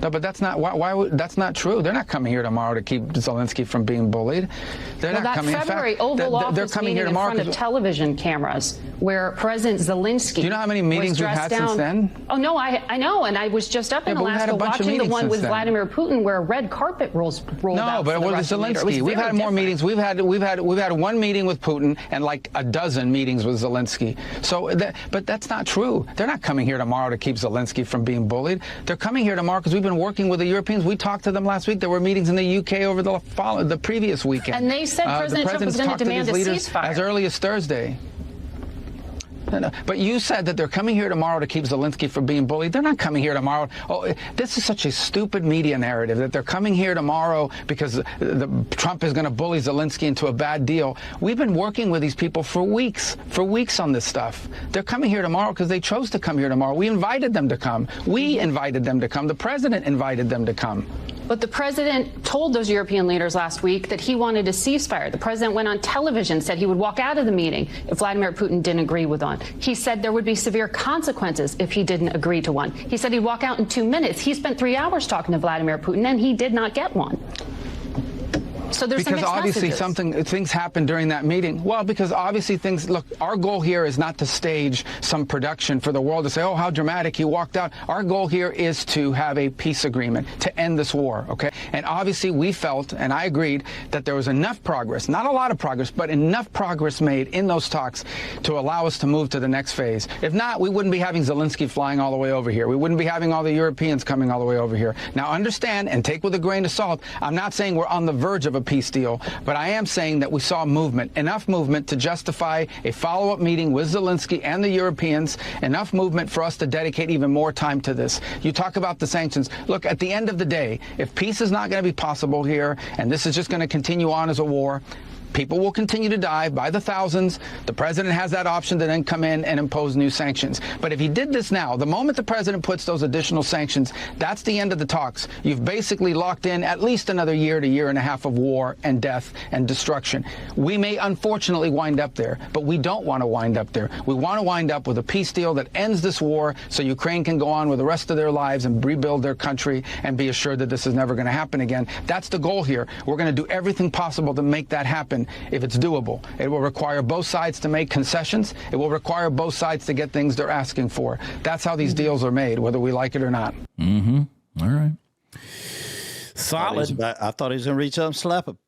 No, but that's not that's not true. They're not coming here tomorrow to keep Zelensky from being bullied. They're not coming. That February Oval Office meeting in front of television cameras where President Zelensky. Do you know how many meetings we've had since then? Oh no, I know, and I was just up in Alaska watching the one with Vladimir Putin where a red carpet rolled out. No, but it was Zelensky. We've had more meetings. We've had one meeting with Putin and like a dozen meetings with Zelensky. So, but that's not true. They're not coming here tomorrow to keep Zelensky from being bullied. They're coming here tomorrow because we've been working with the Europeans. We talked to them last week. There were meetings in the UK over the previous weekend. And they said President Trump was going to demand a ceasefire as early as Thursday. No. But you said that they're coming here tomorrow to keep Zelensky from being bullied. They're not coming here tomorrow. Oh, this is such a stupid media narrative that they're coming here tomorrow because Trump is going to bully Zelensky into a bad deal. We've been working with these people for weeks on this stuff. They're coming here tomorrow because they chose to come here tomorrow. We invited them to come. We invited them to come. The president invited them to come. But the president told those European leaders last week that he wanted a ceasefire. The president went on television, said he would walk out of the meeting if Vladimir Putin didn't agree with one. He said there would be severe consequences if he didn't agree to one. He said he'd walk out in 2 minutes. He spent 3 hours talking to Vladimir Putin, and he did not get one. So there's because obviously things happened during that meeting. Well, because obviously look, our goal here is not to stage some production for the world to say, oh, how dramatic, he walked out. Our goal here is to have a peace agreement to end this war, okay? And obviously we felt, and I agreed, that there was enough progress, not a lot of progress, but enough progress made in those talks to allow us to move to the next phase. If not, we wouldn't be having Zelensky flying all the way over here. We wouldn't be having all the Europeans coming all the way over here. Now understand, and take with a grain of salt, I'm not saying we're on the verge of a peace deal, but I am saying that we saw movement, enough movement to justify a follow-up meeting with Zelensky and the Europeans, enough movement for us to dedicate even more time to this. You talk about the sanctions. Look, at the end of the day, if peace is not going to be possible here, and this is just going to continue on as a war, people will continue to die by the thousands. The president has that option to then come in and impose new sanctions. But if he did this now, the moment the president puts those additional sanctions, that's the end of the talks. You've basically locked in at least another year to year and a half of war and death and destruction. We may unfortunately wind up there, but we don't want to wind up there. We want to wind up with a peace deal that ends this war so Ukraine can go on with the rest of their lives and rebuild their country and be assured that this is never going to happen again. That's the goal here. We're going to do everything possible to make that happen. If it's doable, it will require both sides to make concessions. It will require both sides to get things they're asking for. That's how these deals are made, whether we like it or not. Mm-hmm. All right. Solid. I thought he was going to reach up and slap him.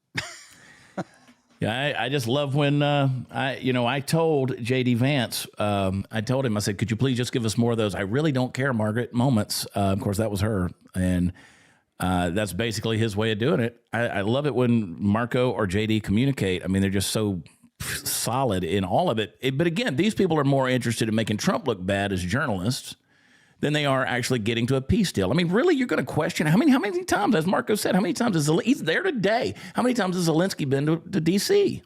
Yeah, I just love when I told J.D. Vance, I told him, I said, could you please just give us more of those I really don't care, Margaret moments. Of course, that was her. And that's basically his way of doing it. I love it when Marco or JD communicate. I mean, they're just so solid in all of it. But again, these people are more interested in making Trump look bad as journalists than they are actually getting to a peace deal. I mean, really, you're going to question how many times, as Marco said, how many times he's there today? How many times has Zelensky been to D.C.?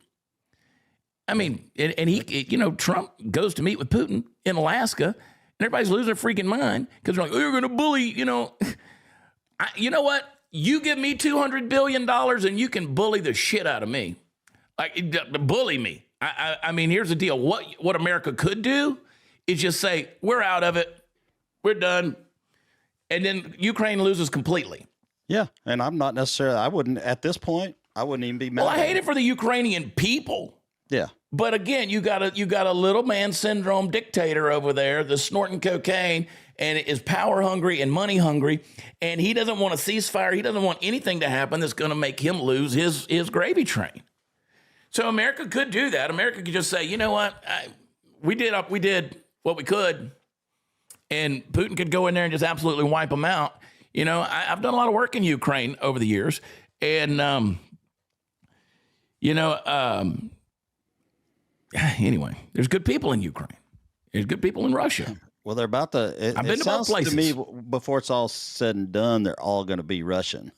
I mean, and he, Trump goes to meet with Putin in Alaska, and everybody's losing their freaking mind because they're like, oh, you're going to bully, you know what? You give me $200 billion and you can bully the shit out of me. Like, bully me. I mean, here's the deal. What America could do is just say, we're out of it. We're done. And then Ukraine loses completely. Yeah. And I'm not necessarily, at this point, I wouldn't even be mad. Well, I hate it for the Ukrainian people. Yeah. But again, you got a little man syndrome dictator over there that's snorting cocaine and is power hungry and money hungry. And he doesn't want a ceasefire. He doesn't want anything to happen that's going to make him lose his gravy train. So America could do that. America could just say, you know what? We did what we could. And Putin could go in there and just absolutely wipe them out. You know, I've done a lot of work in Ukraine over the years. And, anyway, there's good people in Ukraine. There's good people in Russia. Well, they're about to. I've been to both places. To me, before it's all said and done, they're all going to be Russian.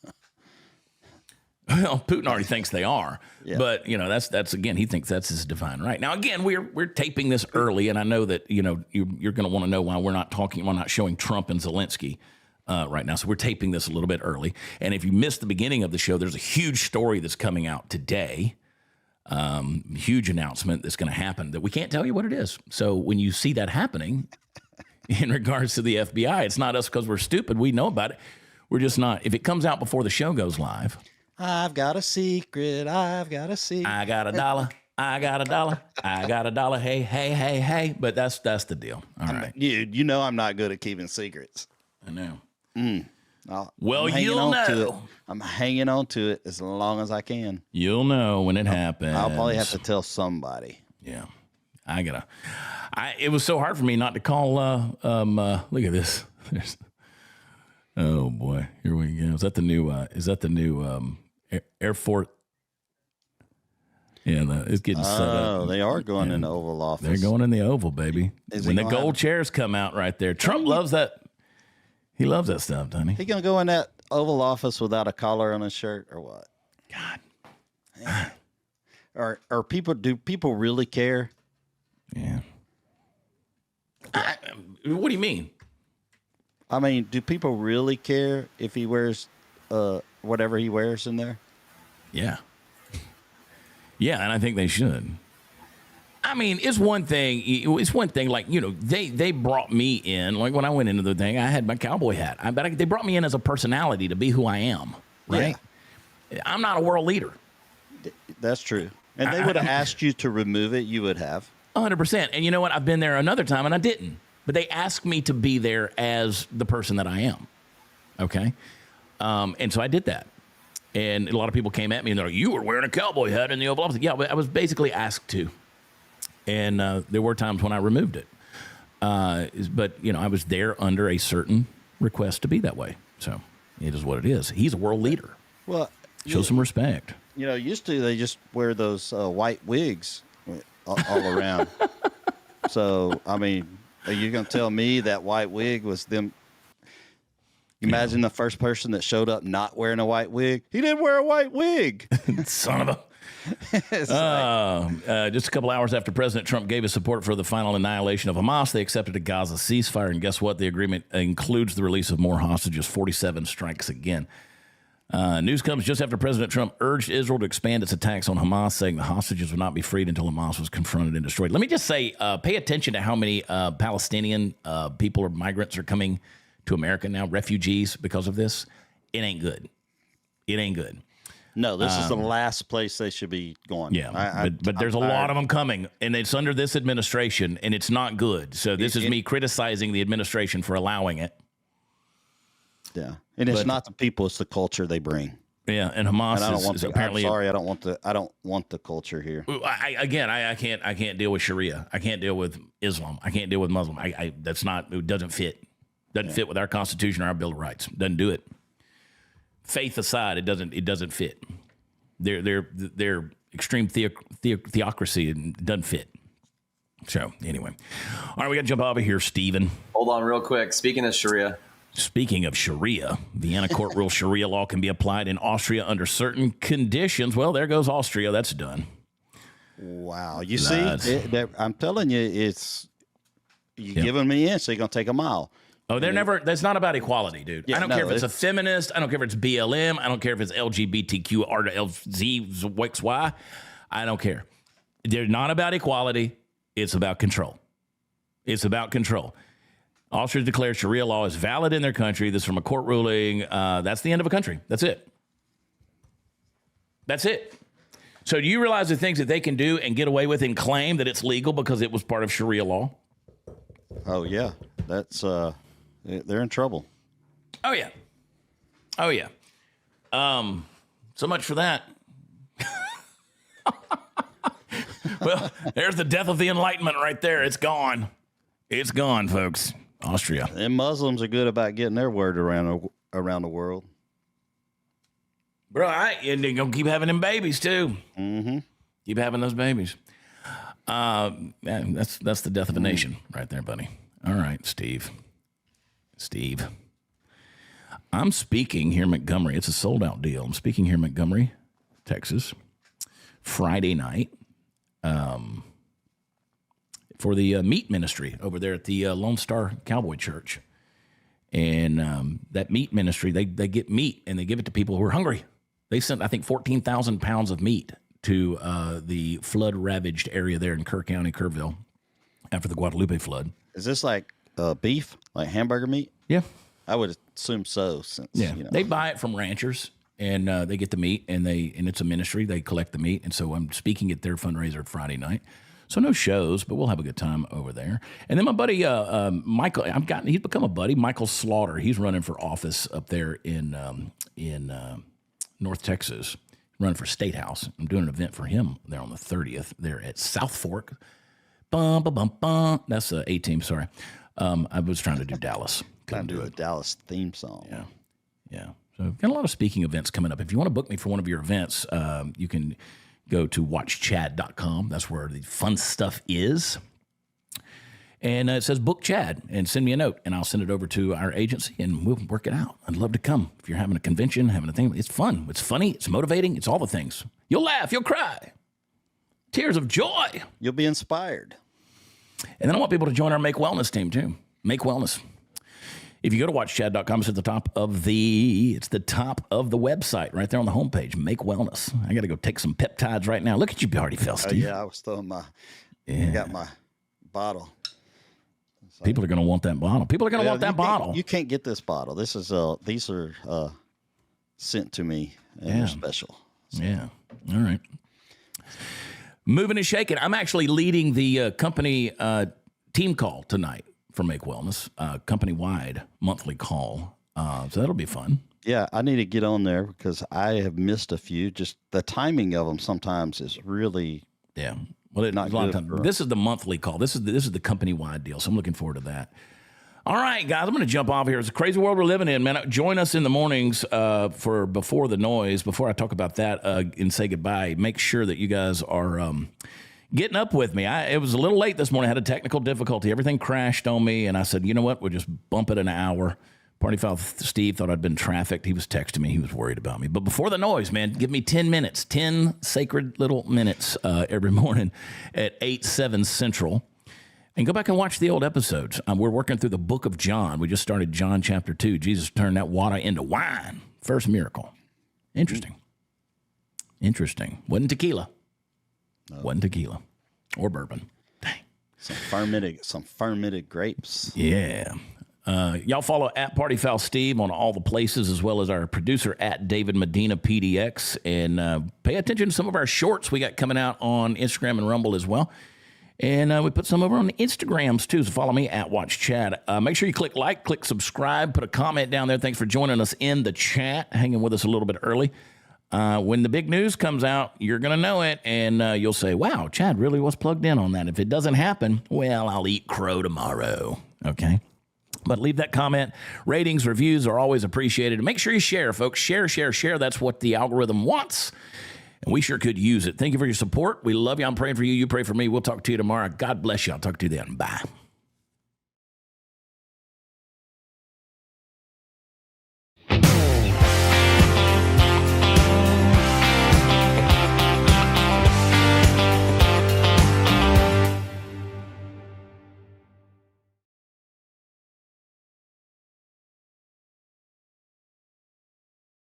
Well, Putin already thinks they are, yeah. But that's again, he thinks that's his divine right. Now, again, we're taping this early, and I know that you're going to want to know why we're not showing Trump and Zelensky right now. So we're taping this a little bit early, and if you missed the beginning of the show, there's a huge story that's coming out today. Huge announcement that's going to happen that we can't tell you what it is. So when you see that happening in regards to the FBI, it's not us because we're stupid. We know about it. We're just not. If it comes out before the show goes live. I've got a secret. I got $1. I got $1. I got $1. Hey. But that's the deal. All right. You know I'm not good at keeping secrets. I know. Well, you'll know. I'm hanging on to it as long as I can. You'll know when it happens. I'll probably have to tell somebody. Yeah. It was so hard for me not to call, look at this. Oh boy, here we go. Is that the new Air Force? Yeah, it's getting set up. Oh, they are going in the Oval Office. They're going in the Oval, baby. When the gold chairs come out right there. Trump loves that. He loves that stuff, doesn't he? He going to go in that Oval Office without a collar on his shirt or what? God. Do people really care? Yeah. What do you mean? I mean, do people really care if he wears whatever he wears in there? Yeah. Yeah, and I think they should. I mean, it's one thing. Like, they brought me in. Like when I went into the thing, I had my cowboy hat. But they brought me in as a personality to be who I am, right? Yeah. I'm not a world leader. That's true. And they would have asked you to remove it. You would have. 100%. And you know what? I've been there another time, and I didn't. But they asked me to be there as the person that I am. Okay? And so I did that. And a lot of people came at me, and they're like, you were wearing a cowboy hat in the Oval Office. Yeah, but I was basically asked to. And there were times when I removed it. But, I was there under a certain request to be that way. So it is what it is. He's a world leader. Well, show some respect. Used to they just wear those white wigs all around. So, I mean, are you going to tell me that white wig was them? Imagine the first person that showed up not wearing a white wig. He didn't wear a white wig. Son of a... just a couple hours after President Trump gave his support for the final annihilation of Hamas, they accepted a Gaza ceasefire. And guess what? The agreement includes the release of more hostages. 47 strikes again. News comes just after President Trump urged Israel to expand its attacks on Hamas, saying the hostages would not be freed until Hamas was confronted and destroyed. Let me just say, pay attention to how many Palestinian people or migrants are coming to America now, refugees, because of this. It ain't good. It ain't good. No, this is the last place they should be going. Yeah, but there's a lot of them coming, and it's under this administration, and it's not good. So this is me criticizing the administration for allowing it. Yeah, and it's not the people; it's the culture they bring. Yeah, and Hamas is apparently. I'm sorry, I don't want the culture here. I can't deal with Sharia. I can't deal with Islam. I can't deal with Muslim. That's not. It doesn't fit. Doesn't fit with our Constitution or our Bill of Rights. Doesn't do it. Faith aside, it doesn't fit. They're extreme theocracy and doesn't fit. So anyway, all right, we got to jump over here, Stephen. Hold on, real quick. Speaking of Sharia, Vienna court rule Sharia law can be applied in Austria under certain conditions. Well, there goes Austria. That's done. Wow. You see, I'm telling you, it's you giving me in, so you're going to take a mile. Oh, that's not about equality, dude. Yeah, I don't care if it's a feminist. I don't care if it's BLM. I don't care if it's LGBTQ or LZXY. I don't care. They're not about equality. It's about control. It's about control. Austria declared Sharia law is valid in their country. This is from a court ruling. That's the end of a country. That's it. That's it. So do you realize the things that they can do and get away with and claim that it's legal because it was part of Sharia law? Oh, yeah. That's they're in trouble. Oh, yeah. Oh, yeah. So much for that. Well, there's the death of the Enlightenment right there. It's gone. It's gone, folks. Austria. And Muslims are good about getting their word around the world. Bro, and they're going to keep having them babies, too. Mm-hmm. Keep having those babies. That's the death of a nation right there, buddy. All right, Steve. I'm speaking here in Montgomery. It's a sold-out deal. I'm speaking here in Montgomery, Texas, Friday night for the meat ministry over there at the Lone Star Cowboy Church. And that meat ministry, they get meat, and they give it to people who are hungry. They sent, I think, 14,000 pounds of meat to the flood-ravaged area there in Kerr County, Kerrville, after the Guadalupe flood. Is this like beef, like hamburger meat? Yeah. I would assume so. Since, They buy it from ranchers, and they get the meat, and it's a ministry. They collect the meat, and so I'm speaking at their fundraiser Friday night. So no shows, but we'll have a good time over there. And then my buddy Michael, he's become a buddy. Michael Slaughter, he's running for office up there in North Texas, running for State House. I'm doing an event for him there on the 30th there at South Fork. Bum, bum, bum, bum. That's the A-team, sorry. I was trying to do Dallas. Couldn't do the Dallas theme song. Yeah. So we've got a lot of speaking events coming up. If you want to book me for one of your events, you can go to watchchad.com. That's where the fun stuff is. And it says book Chad and send me a note, and I'll send it over to our agency, and we'll work it out. I'd love to come. If you're having a convention, having a thing, it's fun. It's funny. It's motivating. It's all the things. You'll laugh. You'll cry. Tears of joy. You'll be inspired. And then I want people to join our Make Wellness team, too. Make Wellness. If you go to watchchad.com, it's at the top of the website, right there on the homepage. Make Wellness. I got to go take some peptides right now. Look at you already fell, Steve. I was throwing I got my bottle. People are going to want that bottle. People are going to want that bottle. You can't get this bottle. This is these are sent to me, and they're special. So. Yeah. All right. Moving and shaking. I'm actually leading the company team call tonight for Make Wellness, company-wide monthly call. So that'll be fun. Yeah, I need to get on there because I have missed a few. Just the timing of them sometimes is really Well, not a lot of time. This is the monthly call. This is the company-wide deal, so I'm looking forward to that. All right, guys, I'm going to jump off here. It's a crazy world we're living in, man. Join us in the mornings for Before the Noise. Before I talk about that and say goodbye, make sure that you guys are getting up with me. It was a little late this morning. I had a technical difficulty. Everything crashed on me, and I said, you know what? We'll just bump it an hour. Party foul Steve thought I'd been trafficked. He was texting me. He was worried about me. But Before the Noise, man, give me 10 minutes, 10 sacred little minutes every morning at 8/7 Central. And go back and watch the old episodes. We're working through the book of John. We just started John chapter 2. Jesus turned that water into wine. First miracle. Interesting. Wasn't tequila. No. Wasn't tequila. Or bourbon. Dang. Some fermented grapes. Yeah. Y'all follow at Party Foul Steve on all the places, as well as our producer at David Medina PDX. And pay attention to some of our shorts we got coming out on Instagram and Rumble as well. And we put some over on the Instagrams, too, so follow me at Watch Chad. Make sure you click like, click subscribe, put a comment down there. Thanks for joining us in the chat, hanging with us a little bit early. When the big news comes out, you're going to know it, and you'll say, wow, Chad really was plugged in on that. If it doesn't happen, well, I'll eat crow tomorrow, okay? But leave that comment. Ratings, reviews are always appreciated. Make sure you share, folks. Share. That's what the algorithm wants. And we sure could use it. Thank you for your support. We love you. I'm praying for you. You pray for me. We'll talk to you tomorrow. God bless you. I'll talk to you then. Bye.